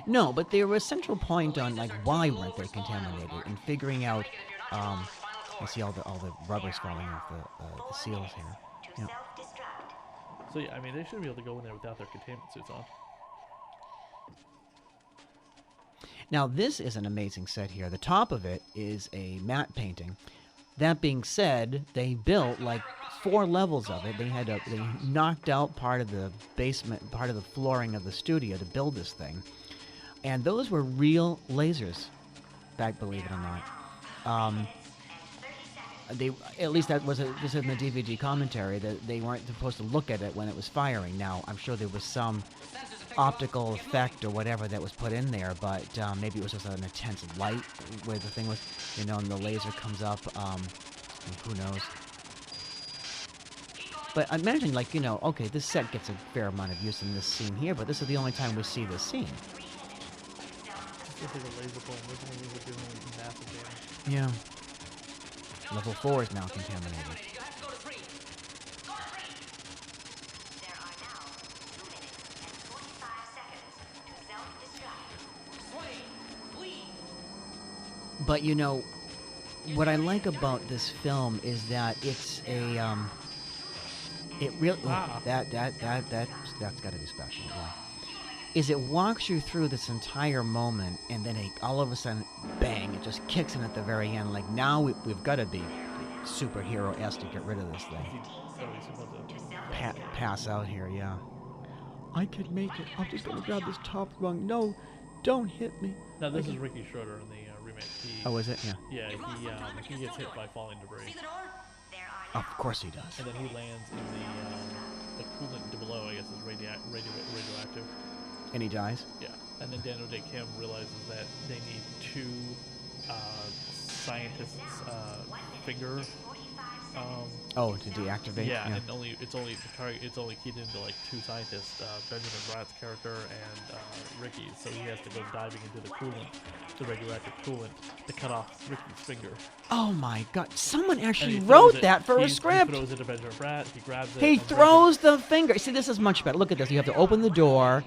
No, but there was a central point on like why weren't they contaminated and figuring out. I see all the rubber's falling off the seals here. Yeah. So yeah, I mean they should be able to go in there without their containment suits on. Now this is an amazing set here. The top of it is a matte painting. That being said, they built like 4 levels of it. They knocked out part of the basement, part of the flooring of the studio to build this thing, and those were real lasers. Back, believe it or not. They at least that was this in the DVD commentary that they weren't supposed to look at it when it was firing. Now I'm sure there was some optical effect or whatever that was put in there, but maybe it was just an intense light where the thing was, and the laser comes up. Who knows? But imagine, like, okay, this set gets a fair amount of use in this scene here, but this is the only time we see this scene. Just like a laser poem, originally we were doing massive damage. Yeah. Level 4 is now contaminated. But what I like about this film is that it's a it really that's got to be special. Yeah. Is it walks you through this entire moment, and then all of a sudden, bang! It just kicks in at the very end. Like now we've got to be superhero-esque to get rid of this thing. Pass out here, yeah. I can make it. I'm just gonna grab this top rung. No, don't hit me. Now this is Ricky Schroeder in the remake. Oh, is it? Yeah. Yeah, he gets hit by falling debris. Of course he does. And then he lands in the coolant below. I guess is radioactive. And he dies? Yeah. And then Daniel Day Kim realizes that they need 2 scientists' finger. To deactivate? Yeah, and it's only keyed into like 2 scientists, Benjamin Bratt's character and Ricky. So he has to go diving into the coolant, the radioactive coolant, to cut off Ricky's finger. Oh my God! Someone actually wrote that for a script. He throws it to Benjamin Bratt. He grabs it. He throws the finger. See, this is much better. Look at this. You have to open the door.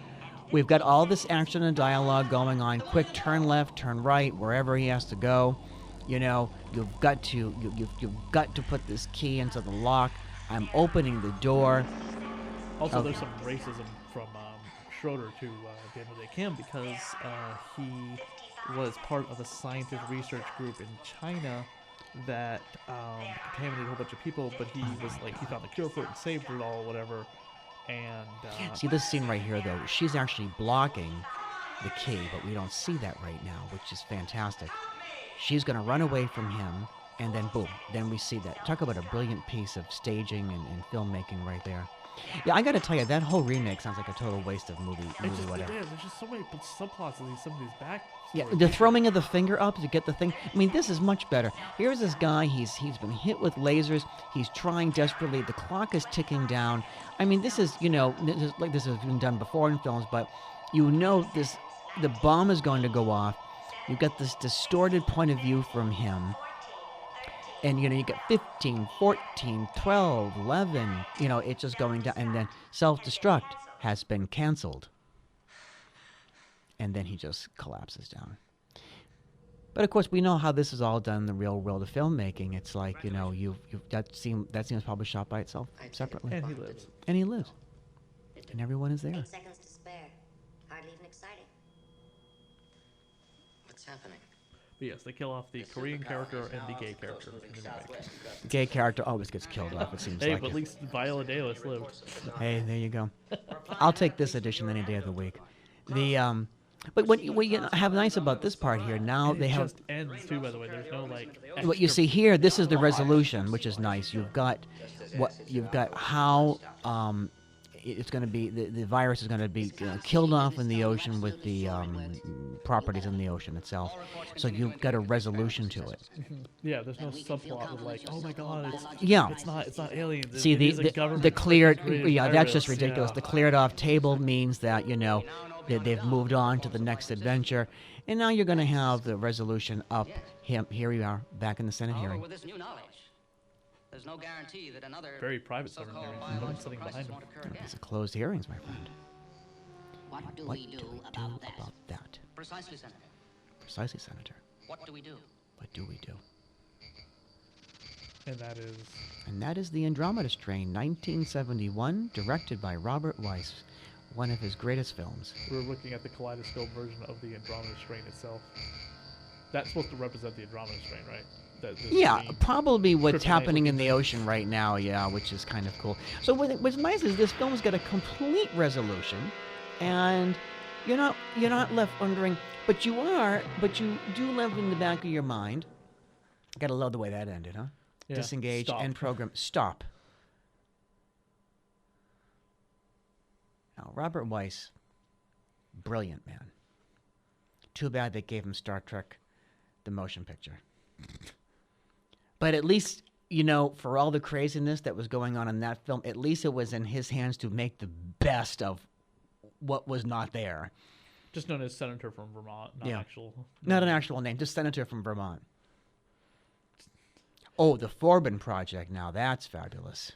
We've got all this action and dialogue going on. Quick turn left, turn right, wherever he has to go. You've got to put this key into the lock. I'm opening the door. Also, there's some racism from Schroeder to Daniel Day Kim because he was part of a scientist research group in China that contaminated a whole bunch of people, but he found the cure for it and saved it all, whatever. And see this scene right here, though. She's actually blocking the key, but we don't see that right now, which is fantastic. She's going to run away from him, and then boom, then we see that. Talk about a brilliant piece of staging and filmmaking right there. Yeah, I got to tell you, that whole remake sounds like a total waste of movie whatever. There's just so many subplots in some of these back. Yeah, the throwing of the finger up to get the thing. I mean, this is much better. Here's this guy. He's been hit with lasers. He's trying desperately. The clock is ticking down. I mean, this is this has been done before in films, but the bomb is going to go off. You've got this distorted point of view from him. And, you get 15, 14, 12, 11, it's just going down. And then self-destruct has been canceled. And then he just collapses down. But, of course, we know how this is all done in the real world of filmmaking. It's like, that seems probably shot by itself separately. And he lives. And he lives. And everyone is there. 8 seconds to spare. Hardly even exciting. What's happening? But yes, they kill off the Korean character and the gay character in the remake. Gay character always gets killed off, it seems like. Hey, but at least Viola Davis lived. Hey, there you go. I'll take this edition any day of the week. But what you have nice about this part here, now they have... It just ends, too, by the way. There's no, What you see here, this is the resolution, which is nice. You've got how it's going to be, the virus is going to be killed off in the ocean with the properties in the ocean itself. So you've got a resolution to it. Yeah, there's no subplot with oh my god, it's not aliens. See, the cleared, that's just ridiculous. Yeah. The cleared off table means that, that they've moved on to the next adventure. And now you're going to have the resolution up. Here we are, back in the Senate hearing. With this new knowledge, there's no guarantee that another very private Senate hearing. No one's sitting behind them. These are closed hearings, my friend. What do we do about that? Precisely, Senator. Precisely, Senator. What do we do? What do we do? And that is the Andromeda Strain, 1971, directed by Robert Weiss, one of his greatest films. We're looking at the kaleidoscope version of the Andromeda Strain itself. That's supposed to represent the Andromeda Strain, right? Yeah, probably what's happening in the ocean right now, which is kind of cool. So what's nice is this film's got a complete resolution, and you're not left wondering, but you do live in the back of your mind. Gotta love the way that ended, huh? Yeah. Disengage, Stop. end program, stop. Now, Robert Weiss, brilliant man. Too bad they gave him Star Trek, the motion picture. But at least, for all the craziness that was going on in that film, at least it was in his hands to make the best of what was not there. Just known as Senator from Vermont, not an actual name, just Senator from Vermont. Oh, the Forbin Project, now that's fabulous.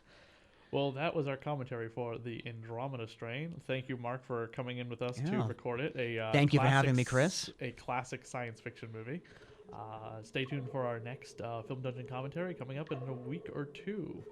Well, that was our commentary for the Andromeda Strain. Thank you, Mark, for coming in with us to record it. Thank you for having me, Chris. A classic science fiction movie. Stay tuned for our next Film Dungeon commentary coming up in a week or two.